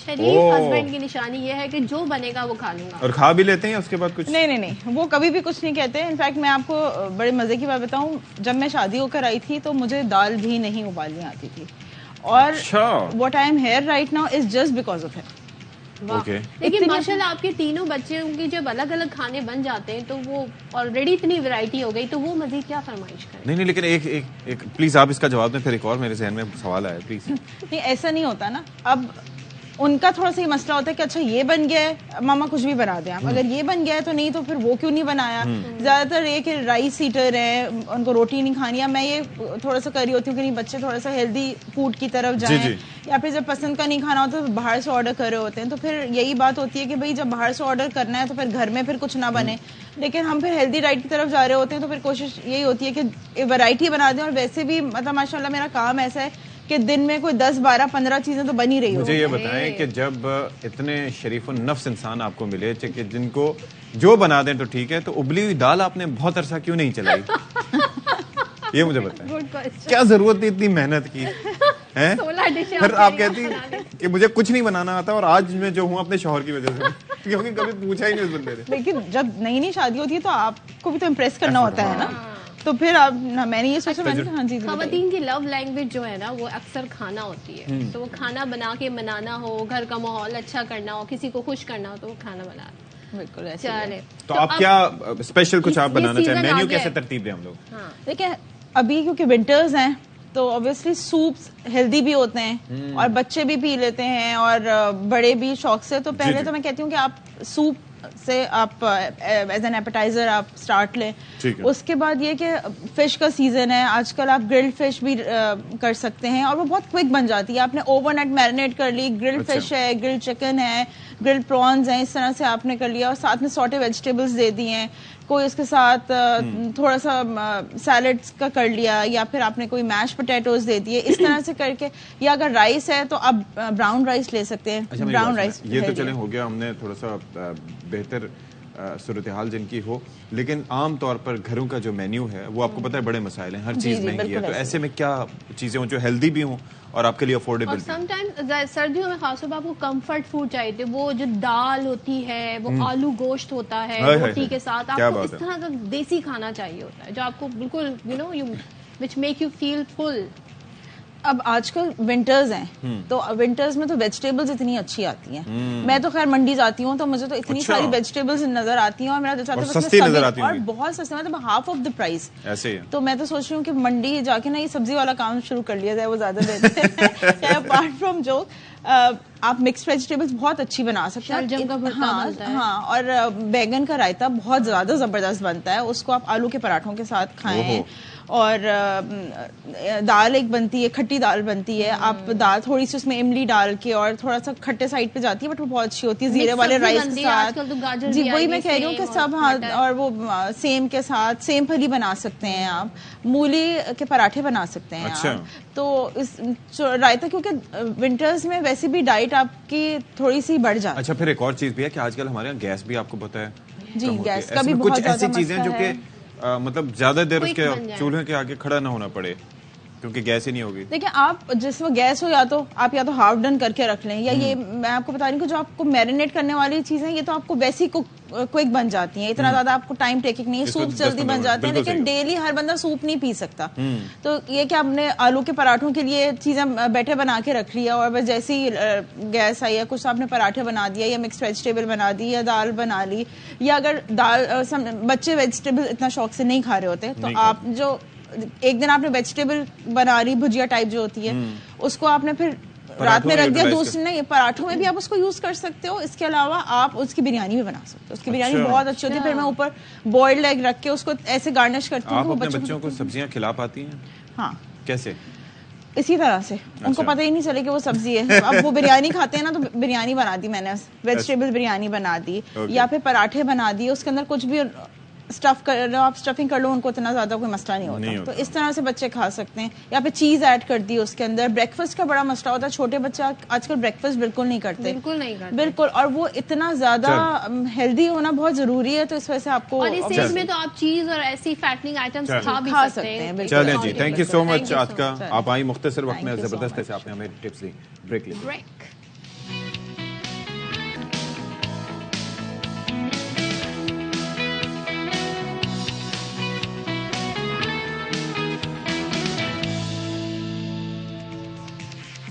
شریف ہسبینڈ کی نشانی یہ ہے کہ جو بنے گا وہ کھا لوں گا. اور کھا بھی لیتے ہیں اس کے بعد کچھ؟ نہیں, وہ کبھی بھی کچھ نہیں کہتے. انفیکٹ میں آپ کو بڑے مزے کی بات بتاؤں, جب میں شادی ہو کر آئی تھی تو مجھے دال بھی نہیں ابالنی آتی تھی, اور what I am here right now is just because of ہم. لیکن ماشاءاللہ آپ کے تینوں بچے کی جب الگ الگ کھانے بن جاتے ہیں تو وہ آلریڈی اتنی ویرائٹی ہو گئی, تو وہ مزید کیا فرمائش کریں؟ نہیں, لیکن ایک پلیز آپ اس کا جواب دیں, پھر ایک اور میرے ذہن میں سوال آیا پلیز. نہیں ایسا نہیں ہوتا نا, اب ان کا تھوڑا سا یہ مسئلہ ہوتا ہے کہ اچھا یہ بن گیا ہے ماما کچھ بھی بنا دیں آپ, اگر یہ بن گیا ہے تو نہیں تو پھر وہ کیوں نہیں بنایا. زیادہ تر یہ کہ رائس ایٹر ہیں, ان کو روٹی نہیں کھانی ہے. میں یہ تھوڑا سا کر رہی ہوتی ہوں کہ نہیں بچے تھوڑا سا ہیلدی فوڈ کی طرف جائیں, یا پھر جب پسند کا نہیں کھانا ہوتا تو باہر سے آرڈر کر رہے ہوتے ہیں. تو پھر یہی بات ہوتی ہے کہ بھائی جب باہر سے آرڈر کرنا ہے تو پھر گھر میں پھر کچھ نہ بنے, لیکن ہم پھر ہیلدی ڈائٹ کی طرف جا رہے ہوتے ہیں. تو پھر کوشش یہی ہوتی ہے کہ ورائٹی بنا دیں. اور ویسے بھی مطلب ماشاء اللہ میرا کام ایسا ہے کہ دن میں کوئی 10, 12, 15 چیزیں تو بن ہی رہی ہو. مجھے یہ بتائیں کہ جب اتنے شریف النفس انسان آپ کو ملے کہ جن کو جو بنا دیں تو ٹھیک ہے, تو ابلی ہوئی دال آپ نے بہت عرصہ کیوں نہیں چلائی؟ یہ مجھے بتائیں, کیا ضرورت تھی اتنی محنت کی؟ پھر آپ کہتی کہ مجھے کچھ نہیں بنانا آتا, اور آج میں جو ہوں اپنے شوہر کی وجہ سے, کیونکہ کبھی پوچھا ہی نہیں اس بندے نے. لیکن جب نئی شادی ہوتی ہے تو آپ کو بھی تو امپریس کرنا ہوتا ہے نا, تو پھر آپ, میں نے یہ سوچا خواتین کی لو لینگویج جو ہے نا وہ اکثر کھانا ہوتی ہے. تو وہ کھانا بنا کے منانا ہو, گھر کا ماحول اچھا کرنا ہو, کسی کو خوش کرنا ہو, تو وہ کھانا بنا. بالکل چلے, تو آپ کیا اسپیشل کچھ آپ بنانا چاہیں, مینیو کیسے ترتیب دیں ہم لوگ؟ دیکھیں ابھی کیونکہ ونٹرز ہیں تو obviously سوپس ہیلدی بھی ہوتے ہیں, اور بچے بھی پی لیتے ہیں اور بڑے بھی شوق سے. تو پہلے تو میں کہتی ہوں کہ آپ سوپ سے آپ ایز این ایپیٹائزر آپ اسٹارٹ لیں. اس کے بعد یہ کہ فش کا سیزن ہے آج کل, آپ گرلڈ فش بھی کر سکتے ہیں, اور وہ بہت کوئک بن جاتی ہے. آپ نے اوور نائٹ میرینیٹ کر لی, گرلڈ فش ہے, گرلڈ چکن ہے, گرلڈ پرانز ہیں, اس طرح سے آپ نے کر لیا, اور ساتھ میں سوٹے ویجیٹیبلس دے دی ہیں. کوئی اس کے ساتھ تھوڑا سا سیلڈس کا کر لیا, یا پھر آپ نے کوئی میش پوٹیٹوز دے دیے, اس طرح سے کر کے. یا اگر رائس ہے تو آپ براؤن رائس لے سکتے ہیں. براؤن رائس یہ تو چلیں ہو گیا, ہم نے تھوڑا سا بہتر صورتحال جن کی ہو, لیکن عام طور پر گھروں کا جو مینیو ہے وہ آپ کو پتہ ہے بڑے مسائل ہیں, ہر چیز مہنگی ہے, تو ایسے میں کیا چیزیں ہوں جو ہیلدی بھی ہوں اور آپ کے لیے افورڈیبل بھی. سم ٹائمز سردیوں میں خاص طور پر آپ کو کمفرٹ فوڈ چاہیے تھے, وہ جو دال ہوتی ہے, وہ آلو گوشت ہوتا ہے روٹی کے ساتھ, آپ کو اس طرح کا دیسی کھانا چاہیے ہوتا ہے جو آپ کو بالکل وچ میک یو فیل فل. اب آج کل ونٹرز ہیں تو ونٹرز میں تو ویجیٹیبلز اتنی اچھی آتی ہیں. میں تو خیر منڈی جاتی ہوں تو مجھے تو اتنی ساری ویجیٹیبلز نظر آتی ہیں اور میرا دل چاہتا ہے اور بہت سستے, مطلب ہاف آف دا پرائز. تو میں تو سوچ رہی ہوں کہ منڈی جا کے نا یہ سبزی والا کام شروع کر لیا جائے, وہ زیادہ بہتر ہے. اپارٹ فرام جو آپ مکس ویجیٹیبلز بہت اچھی بنا سکتے ہیں. ہاں, اور بیگن کا رائتا بہت زیادہ زبردست بنتا ہے, اس کو آپ آلو کے پراٹھوں کے ساتھ کھائیں. اور دال ایک بنتی ہے, کھٹی دال بنتی ہے, آپ دال تھوڑی سی اس میں املی ڈال کے اور تھوڑا سا کھٹے سائڈ پہ جاتی ہے بٹ وہ بہت اچھی ہوتی ہے زیرے والے رائس کے ساتھ. جی وہی میں کہہ رہی ہوں کہ سب, ہاں, اور وہ سیم کے ساتھ سیم پھلی بنا سکتے ہیں آپ, مولی کے پراٹھے بنا سکتے ہیں آپ. تو اس رائتا کیونکہ ونٹرز میں ویسے بھی ڈائٹ آپ کی تھوڑی سی بڑھ جاتی ہے. اچھا, پھر ایک اور چیز بھی ہے کہ آج کل ہمارے یہاں گیس بھی آپ کو پتہ ہے, جی گیس کا بھی بہت زیادہ مسئلہ ہے. مطلب زیادہ دیر اس کے چولہے کے آگے کھڑا نہ ہونا پڑے کیونکہ گیس ہی نہیں ہوگی. دیکھیں آپ جس میں گیس ہو یا تو ہاف ڈن کر کے رکھ لیں, یا یہ میں آپ کو بتا رہی ہوں کہ جو آپ کو میرینیٹ کرنے والی چیزیں یہ تو آپ کو ویسی کوئک بن جاتی ہیں, اتنا زیادہ آپ کو ٹائم ٹیکنگ نہیں, سوپ جلدی بن جاتے ہیں. لیکن ڈیلی ہر بندہ سوپ نہیں پی سکتا, تو یہ کہ آپ نے آلو کے پراٹھوں کے لیے چیزیں بیٹھے بنا کے رکھ لیا اور بس جیسے ہی گیس آئی یا کچھ آپ نے پراٹھے بنا دیا یا مکس ویجیٹیبل بنا دی یا دال بنا لی, یا اگر دال بچے ویجیٹیبل اتنا شوق سے نہیں کھا رہے ہوتے تو آپ جو ایک دن آپ نے ویجیٹیبل بنا لی بھجیا ٹائپ جو ہوتی ہے اس کو آپ نے پھر رات میں رکھ دیا, دوسرے نہیں پراٹھوں میں بھی آپ اس کو یوز کر سکتے ہو. اس کے علاوہ آپ اس کی بریانی بھی بنا سکتے ہو, اس کی بریانی بہت اچھی ہوتی ہے. پھر میں اوپر بوائلڈ ایگ رکھ کے اس کو ایسے گارنش کرتی ہوں. آپ اپنے بچوں کو سبزیاں کھلا پاتی ہیں؟ ہاں. کیسے؟ اسی طرح سے ان کو پتہ ہی نہیں چلے کہ وہ سبزی ہے. اب وہ بریانی کھاتے ہیں نا تو بریانی بنا دی میں نے, ویجیٹیبل بریانی بنا دی, یا پھر پراٹھے بنا دیے, اس کے اندر کچھ بھی اسٹف کر لو, آپ اسٹفنگ کر لو, ان کو اتنا زیادہ کوئی مسئلہ نہیں ہوتا. تو اس طرح سے بچے کھا سکتے ہیں. یا پھر چیز ایڈ کر دی اس کے اندر. بریک فاسٹ کا بڑا مسئلہ ہوتا ہے, چھوٹے بچہ آج کل بریک فاسٹ بالکل نہیں کرتے, بالکل, اور وہ اتنا زیادہ ہیلدی ہونا بہت ضروری ہے, تو اس وجہ سے آپ کو, اور اس ایج میں تو آپ چیز اور ایسی فیٹنگ آئٹمس کھا سکتے ہیں. چلیں جی, تھینک یو سو مچ. آج کا آپ آئی مختصر وقت میں, زبردست سے آپ نے ہمیں ٹپس دی. بریک.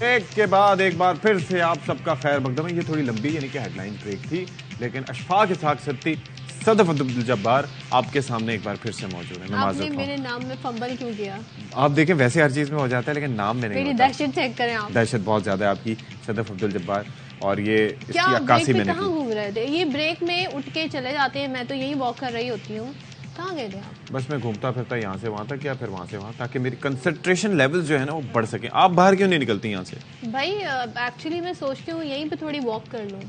ایک کے بعد ایک بار پھر سے آپ سب کا خیر مقدم ہے. یہ تھوڑی لمبی یعنی کہ ہیڈ لائن بریک تھی, لیکن اشفاق اسحاق ستی, صدف عبدالجبار آپ کے سامنے ایک بار پھر سے موجود ہیں. آپ نے میرے نام میں فمبل کیوں کیا؟ آپ دیکھیں ویسے ہر چیز میں ہو جاتا ہے لیکن نام میں نہیں ہوتا. دہشت چیک کریں آپ, دہشت بہت زیادہ ہے آپ کی, صدف عبدالجبار. اور یہ اس کی عکاسی میں کہاں گھوم رہے تھے؟ یہ بریک میں اٹھ کے چلے جاتے ہیں, میں تو یہی واک کر رہی ہوتی ہوں. کہاں گئے تھے آپ؟ بس میں گھومتا پھرتا یہاں سے وہاں تک یا پھر وہاں سے وہاں, تاکہ میری کنسنٹریشن لیول جو ہے نا وہ بڑھ سکیں. آپ باہر کیوں نہیں نکلتی یہاں سے؟ بھائی ایکچولی میں سوچتی ہوں یہیں پہ تھوڑی واک کر لوں,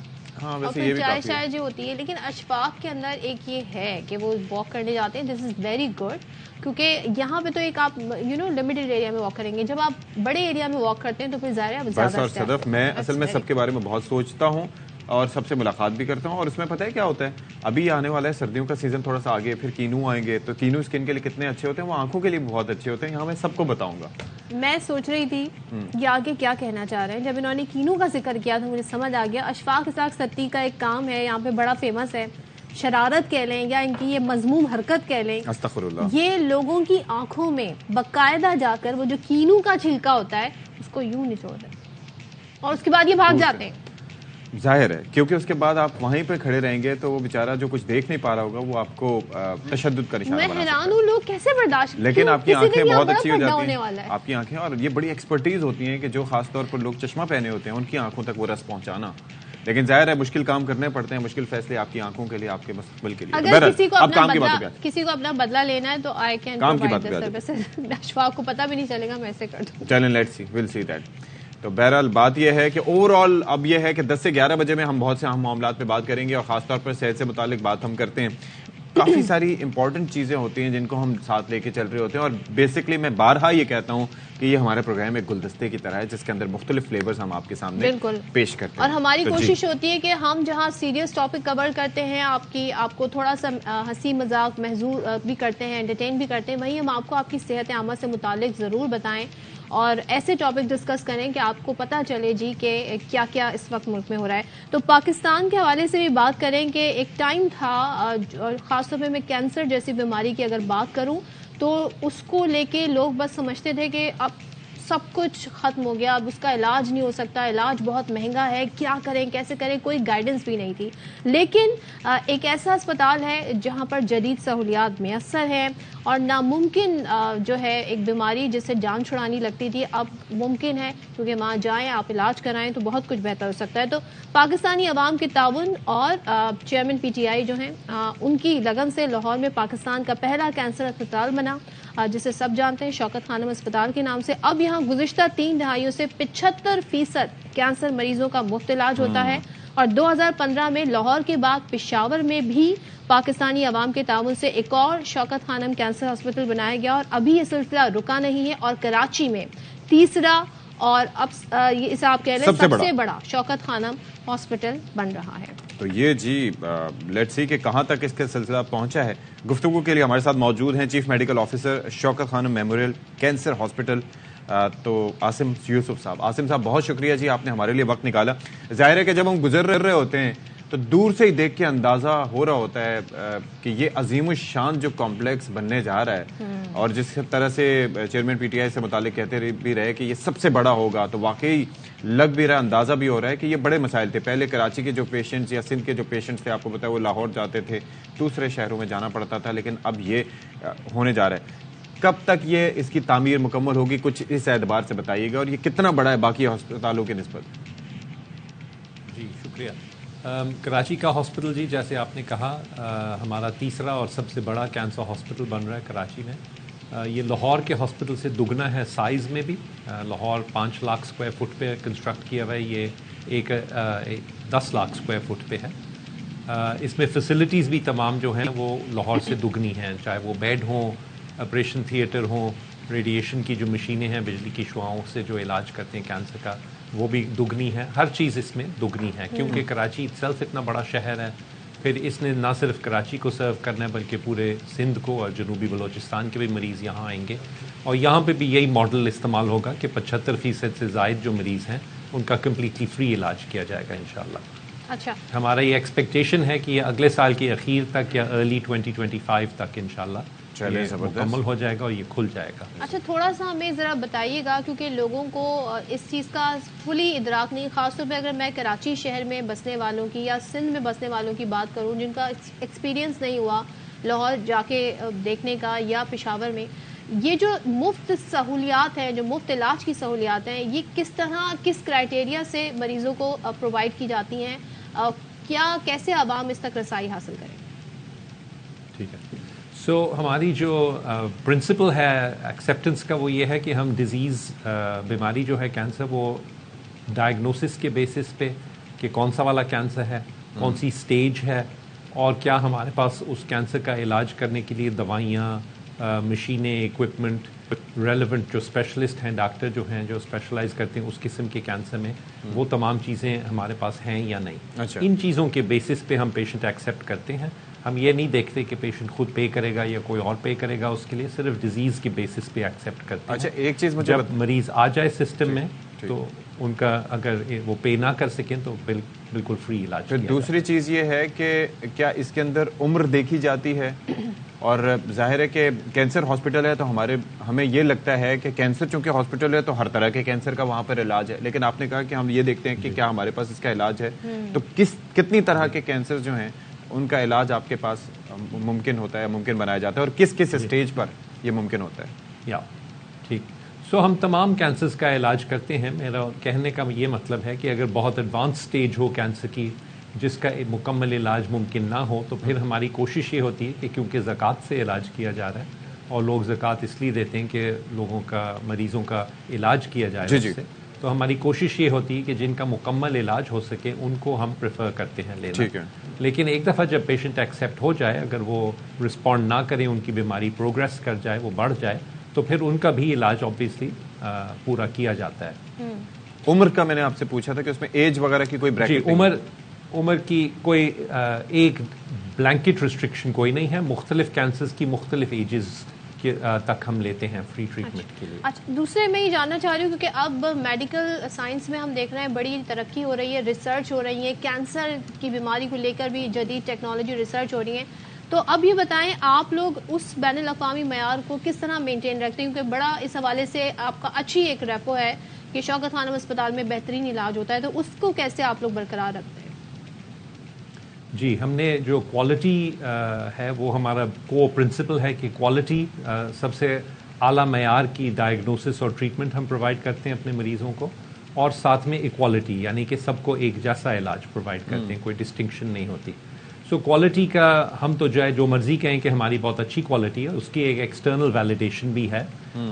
اور پھر چائے شائے جو ہوتی ہے. لیکن اشفاق کے اندر ایک یہ ہے کہ وہ واک کرنے جاتے ہیں, دس از ویری گڈ, کیونکہ یہاں پہ تو ایک آپ لمیٹڈ ایریا میں واک کریں گے. جب آپ بڑے ایریا میں واک کرتے ہیں تو پھر ظاہر ہے زیادہ. اور صدف میں اصل میں سب کے بارے میں بہت سوچتا ہوں اور سب سے ملاقات بھی کرتا ہوں, اور اس میں پتہ ہے کیا ہوتا ہے, ابھی آنے والا ہے سردیوں کا سیزن تھوڑا سا آگے, پھر کینو آئیں گے, تو کینو اسکن کے لیے کتنے اچھے ہوتے ہیں, وہ آنکھوں کے لیے بہت اچھے ہوتے ہیں. یہاں میں سب کو بتاؤں گا. میں سوچ رہی تھی کہ آگے کیا کہنا چاہ رہے ہیں. جب انہوں نے کینو کا ذکر کیا تو مجھے سمجھ آ گیا. اشفاق اسحاق ستی کا ایک کام ہے یہاں پہ بڑا فیمس ہے, شرارت کہہ لیں یا ان کی یہ مذموم حرکت کہہ لیں, استغفر اللہ, یہ لوگوں کی آنکھوں میں باقاعدہ جا کر وہ جو کینو کا چھلکا ہوتا ہے اس کو یوں نچوڑتے ہیں اور اس کے بعد یہ بھاگ جاتے ہیں. ظاہر ہے کیونکہ اس کے بعد آپ وہیں پہ کھڑے رہیں گے تو وہ بیچارہ جو کچھ دیکھ نہیں پا رہا ہوگا وہ آپ کو تشدد کا نشانہ بنا سکتا ہے. میں حیران ہوں لوگ کیسے برداشت, لیکن آپ کی آنکھیں بہت اچھی ہو جاتی ہیں, آپ کی آنکھیں, اور یہ بڑی ایکسپرٹیز ہوتی ہیں کہ جو خاص طور پر لوگ چشمہ پہنے ہوتے ہیں ان کی آنکھوں تک وہ رس پہنچانا. لیکن ظاہر ہے مشکل کام کرنے پڑتے ہیں, مشکل فیصلے آپ کی آنکھوں کے لیے, آپ کے مستقبل کے لیے. اگر کسی کو اپنا بدلہ لینا ہے تو I can provide this services. Ashfaq کو پتہ بھی نہیں چلے گا, میں ایسے کر دوں. چلیں let's see, will see that. تو بہرحال بات یہ ہے کہ اوور آل اب یہ ہے کہ 10 سے 11 بجے میں ہم بہت سے اہم معاملات پہ بات کریں گے, اور خاص طور پر صحت سے متعلق بات ہم کرتے ہیں. کافی ساری امپورٹنٹ چیزیں ہوتی ہیں جن کو ہم ساتھ لے کے چل رہے ہوتے ہیں, اور بیسکلی میں بارہا یہ کہتا ہوں کہ یہ ہمارا پروگرام ایک گلدستے کی طرح ہے جس کے اندر مختلف فلیورز ہم آپ کے سامنے پیش کرتے ہیں, اور ہماری کوشش ہوتی ہے کہ ہم جہاں سیریس ٹاپک کور کرتے ہیں, آپ کو تھوڑا سا ہنسی مذاق محضور بھی کرتے ہیں, انٹرٹین بھی کرتے ہیں, وہیں ہم آپ کو آپ کی صحت عامہ سے متعلق ضرور بتائیں اور ایسے ٹاپک ڈسکس کریں کہ آپ کو پتہ چلے جی کہ کیا کیا اس وقت ملک میں ہو رہا ہے. تو پاکستان کے حوالے سے بھی بات کریں کہ ایک ٹائم تھا, اور خاص طور پہ میں کینسر جیسی بیماری کی اگر بات کروں تو اس کو لے کے لوگ بس سمجھتے تھے کہ اب سب کچھ ختم ہو گیا, اب اس کا علاج نہیں ہو سکتا, علاج بہت مہنگا ہے, کیا کریں کیسے کریں, کوئی گائیڈنس بھی نہیں تھی. لیکن ایک ایسا اسپتال ہے جہاں پر جدید سہولیات میسر ہیں اور ناممکن جو ہے ایک بیماری جس سے جان چھڑانی لگتی تھی اب ممکن ہے, کیونکہ وہاں جائیں آپ علاج کرائیں تو بہت کچھ بہتر ہو سکتا ہے. تو پاکستانی عوام کے تعاون اور چیئرمین پی ٹی آئی جو ہیں ان کی لگن سے لاہور میں پاکستان کا پہلا کینسر اسپتال بنا, جسے سب جانتے ہیں شوکت خانم اسپتال کے نام سے. اب یہاں گزشتہ 3 دہائیوں سے 75% کینسر مریضوں کا مفت علاج ہوتا ہے, اور 2015 میں لاہور کے بعد پشاور میں بھی پاکستانی عوام کے تعاون سے ایک اور شوکت خانم کینسر ہاسپٹل بنایا گیا, اور ابھی یہ سلسلہ رکا نہیں ہے, اور کراچی میں تیسرا اور اب اسے آپ کہہ لیں سب سے بڑا شوکت خانم ہاسپٹل بن رہا ہے. تو یہ جی لیٹس سی کہ کہاں تک اس کا سلسلہ پہنچا ہے. گفتگو کے لیے ہمارے ساتھ موجود ہیں چیف میڈیکل آفیسر شوکت خانم میموریل کینسر ہاسپٹل, تو عاصم یوسف صاحب. عاصم صاحب بہت شکریہ جی, آپ نے ہمارے لیے وقت نکالا. ظاہر ہے کہ جب ہم گزر رہے ہوتے ہیں تو دور سے ہی دیکھ کے اندازہ ہو رہا ہوتا ہے کہ یہ عظیم الشان جو کمپلیکس بننے جا رہا ہے, اور جس طرح سے چیئرمین پی ٹی آئی سے متعلق کہتے بھی رہے کہ یہ سب سے بڑا ہوگا, تو واقعی لگ بھی رہا, اندازہ بھی ہو رہا ہے کہ یہ بڑے مسائل تھے. پہلے کراچی کے جو پیشنٹس یا سندھ کے جو پیشنٹس تھے, آپ کو پتا ہے وہ لاہور جاتے تھے, دوسرے شہروں میں جانا پڑتا تھا, لیکن اب یہ ہونے جا رہا ہے. کب تک یہ اس کی تعمیر مکمل ہوگی, کچھ اس اعتبار سے بتائیے گا, اور یہ کتنا بڑا ہے باقی ہسپتالوں کے نسبت؟ جی شکریہ. کراچی کا ہاسپٹل جی جیسے آپ نے کہا ہمارا تیسرا اور سب سے بڑا کینسر ہاسپٹل بن رہا ہے کراچی میں. یہ لاہور کے ہاسپٹل سے دگنا ہے سائز میں بھی. لاہور 5 لاکھ اسکوائر فٹ پہ کنسٹرکٹ کیا ہوا ہے, یہ 10 لاکھ اسکوائر فٹ پہ ہے. اس میں فیسلٹیز بھی تمام جو ہیں وہ لاہور سے دگنی ہیں, چاہے وہ بیڈ ہوں, آپریشن تھیٹر ہوں, ریڈیشن کی جو مشینیں ہیں بجلی کی شعاؤں سے جو علاج کرتے ہیں کینسر کا وہ بھی دگنی ہے. ہر چیز اس میں دگنی ہے کیونکہ کراچی اٹسیلف اتنا بڑا شہر ہے. پھر اس نے نہ صرف کراچی کو سرو کرنا ہے بلکہ پورے سندھ کو اور جنوبی بلوچستان کے بھی مریض یہاں آئیں گے, اور یہاں پہ بھی یہی ماڈل استعمال ہوگا کہ 75% سے زائد جو مریض ہیں ان کا کمپلیٹلی فری علاج کیا جائے گا انشاءاللہ. اچھا, ہمارا یہ ایکسپیکٹیشن ہے کہ یہ اگلے سال کے اخیر تک یا ارلی 2025 تک انشاءاللہ مکمل ہو جائے گا اور یہ کھل جائے گا. اچھا, تھوڑا سا ہمیں ذرا بتائیے گا کیونکہ لوگوں کو اس چیز کا فلی ادراک نہیں, خاص طور پہ اگر میں کراچی شہر میں بسنے والوں کی یا سندھ میں بسنے والوں کی بات کروں جن کا ایکسپیرینس نہیں ہوا لاہور جا کے دیکھنے کا یا پشاور میں, یہ جو مفت سہولیات ہیں, جو مفت علاج کی سہولیات ہیں, یہ کس طرح کس کرائٹیریا سے مریضوں کو پرووائڈ کی جاتی ہیں, کیا کیسے عوام اس تک رسائی حاصل کریں؟ ٹھیک ہے. سو ہماری جو پرنسپل ہے ایکسیپٹنس کا وہ یہ ہے کہ ہم ڈیزیز بیماری جو ہے کینسر وہ ڈائگنوسس کے بیسس پہ کہ کون سا والا کینسر ہے, کون سی سٹیج ہے, اور کیا ہمارے پاس اس کینسر کا علاج کرنے کے لیے دوائیاں, مشینیں, ایکوپمنٹ, ریلیونٹ جو اسپیشلسٹ ہیں ڈاکٹر جو ہیں جو اسپیشلائز کرتے ہیں اس قسم کے کینسر میں, وہ تمام چیزیں ہمارے پاس ہیں یا نہیں. ان چیزوں کے بیسس پہ ہم پیشنٹ ایکسیپٹ کرتے ہیں. ہم یہ نہیں دیکھتے کہ پیشنٹ خود پے کرے گا یا کوئی اور پے کرے گا اس کے لیے, صرف ڈیزیز کے بیسس پہ ایکسیپٹ کرتے ہیں. اچھا, ایک چیز مجھے جب مریض آ جائے سسٹم میں تو ان کا اگر وہ پے نہ کر سکیں تو بالکل فری علاج. پھر دوسری چیز یہ ہے کہ کیا اس کے اندر عمر دیکھی جاتی ہے, اور ظاہر ہے کہ کینسر ہاسپٹل ہے تو ہمیں یہ لگتا ہے کہ کینسر چونکہ ہاسپٹل ہے تو ہر طرح کے کینسر کا وہاں پر علاج ہے, لیکن آپ نے کہا کہ ہم یہ دیکھتے ہیں کہ کیا ہمارے پاس اس کا علاج ہے, تو کتنی طرح کے کینسر جو ہیں ان کا علاج آپ کے پاس ممکن ہوتا ہے, ممکن بنایا جاتا ہے, اور کس کس اسٹیج پر یہ ممکن ہوتا ہے؟ یا ٹھیک. سو ہم تمام کینسرز کا علاج کرتے ہیں. میرا کہنے کا یہ مطلب ہے کہ اگر بہت ایڈوانس سٹیج ہو کینسر کی جس کا مکمل علاج ممکن نہ ہو تو پھر ہماری کوشش یہ ہوتی ہے کہ کیونکہ زکوٰۃ سے علاج کیا جا رہا ہے اور لوگ زکوٰۃ اس لیے دیتے ہیں کہ لوگوں کا, مریضوں کا علاج کیا جائے اس سے, تو ہماری کوشش یہ ہوتی ہے کہ جن کا مکمل علاج ہو سکے ان کو ہم پریفر کرتے ہیں لینا. لیکن ایک دفعہ جب پیشنٹ ایکسیپٹ ہو جائے, اگر وہ رسپونڈ نہ کریں, ان کی بیماری پروگریس کر جائے, وہ بڑھ جائے, تو پھر ان کا بھی علاج آبویسلی پورا کیا جاتا ہے. عمر کا میں نے آپ سے پوچھا تھا کہ اس میں ایج وغیرہ کی کوئی بریکٹ عمر کی کوئی ایک بلینکٹ ریسٹرکشن کوئی نہیں ہے. مختلف کینسرز کی مختلف ایجز تک ہم لیتے ہیں فری ٹریٹمنٹ کے لیے. اچھا, دوسرے میں یہ جاننا چاہ رہی ہوں کیونکہ اب میڈیکل سائنس میں ہم دیکھ رہے ہیں بڑی ترقی ہو رہی ہے, ریسرچ ہو رہی ہے, کینسر کی بیماری کو لے کر بھی جدید ٹیکنالوجی ریسرچ ہو رہی ہے, تو اب یہ بتائیں آپ لوگ اس بین الاقوامی معیار کو کس طرح مینٹین رکھتے ہیں, کیونکہ بڑا اس حوالے سے آپ کا اچھی ایک ریپو ہے کہ شوکت خانم اسپتال میں بہترین علاج ہوتا ہے, تو اس کو کیسے آپ لوگ برقرار رکھتے ہیں؟ جی, ہم نے جو کوالٹی ہے وہ ہمارا کو پرنسپل ہے کہ کوالٹی سب سے اعلیٰ معیار کی ڈائگنوسس اور ٹریٹمنٹ ہم پرووائڈ کرتے ہیں اپنے مریضوں کو, اور ساتھ میں ایکوالٹی یعنی کہ سب کو ایک جیسا علاج پرووائڈ کرتے ہیں, کوئی ڈسٹنکشن نہیں ہوتی. سو کوالٹی کا ہم تو جو مرضی کہیں کہ ہماری بہت اچھی کوالٹی ہے, اس کی ایک ایکسٹرنل ویلیڈیشن بھی ہے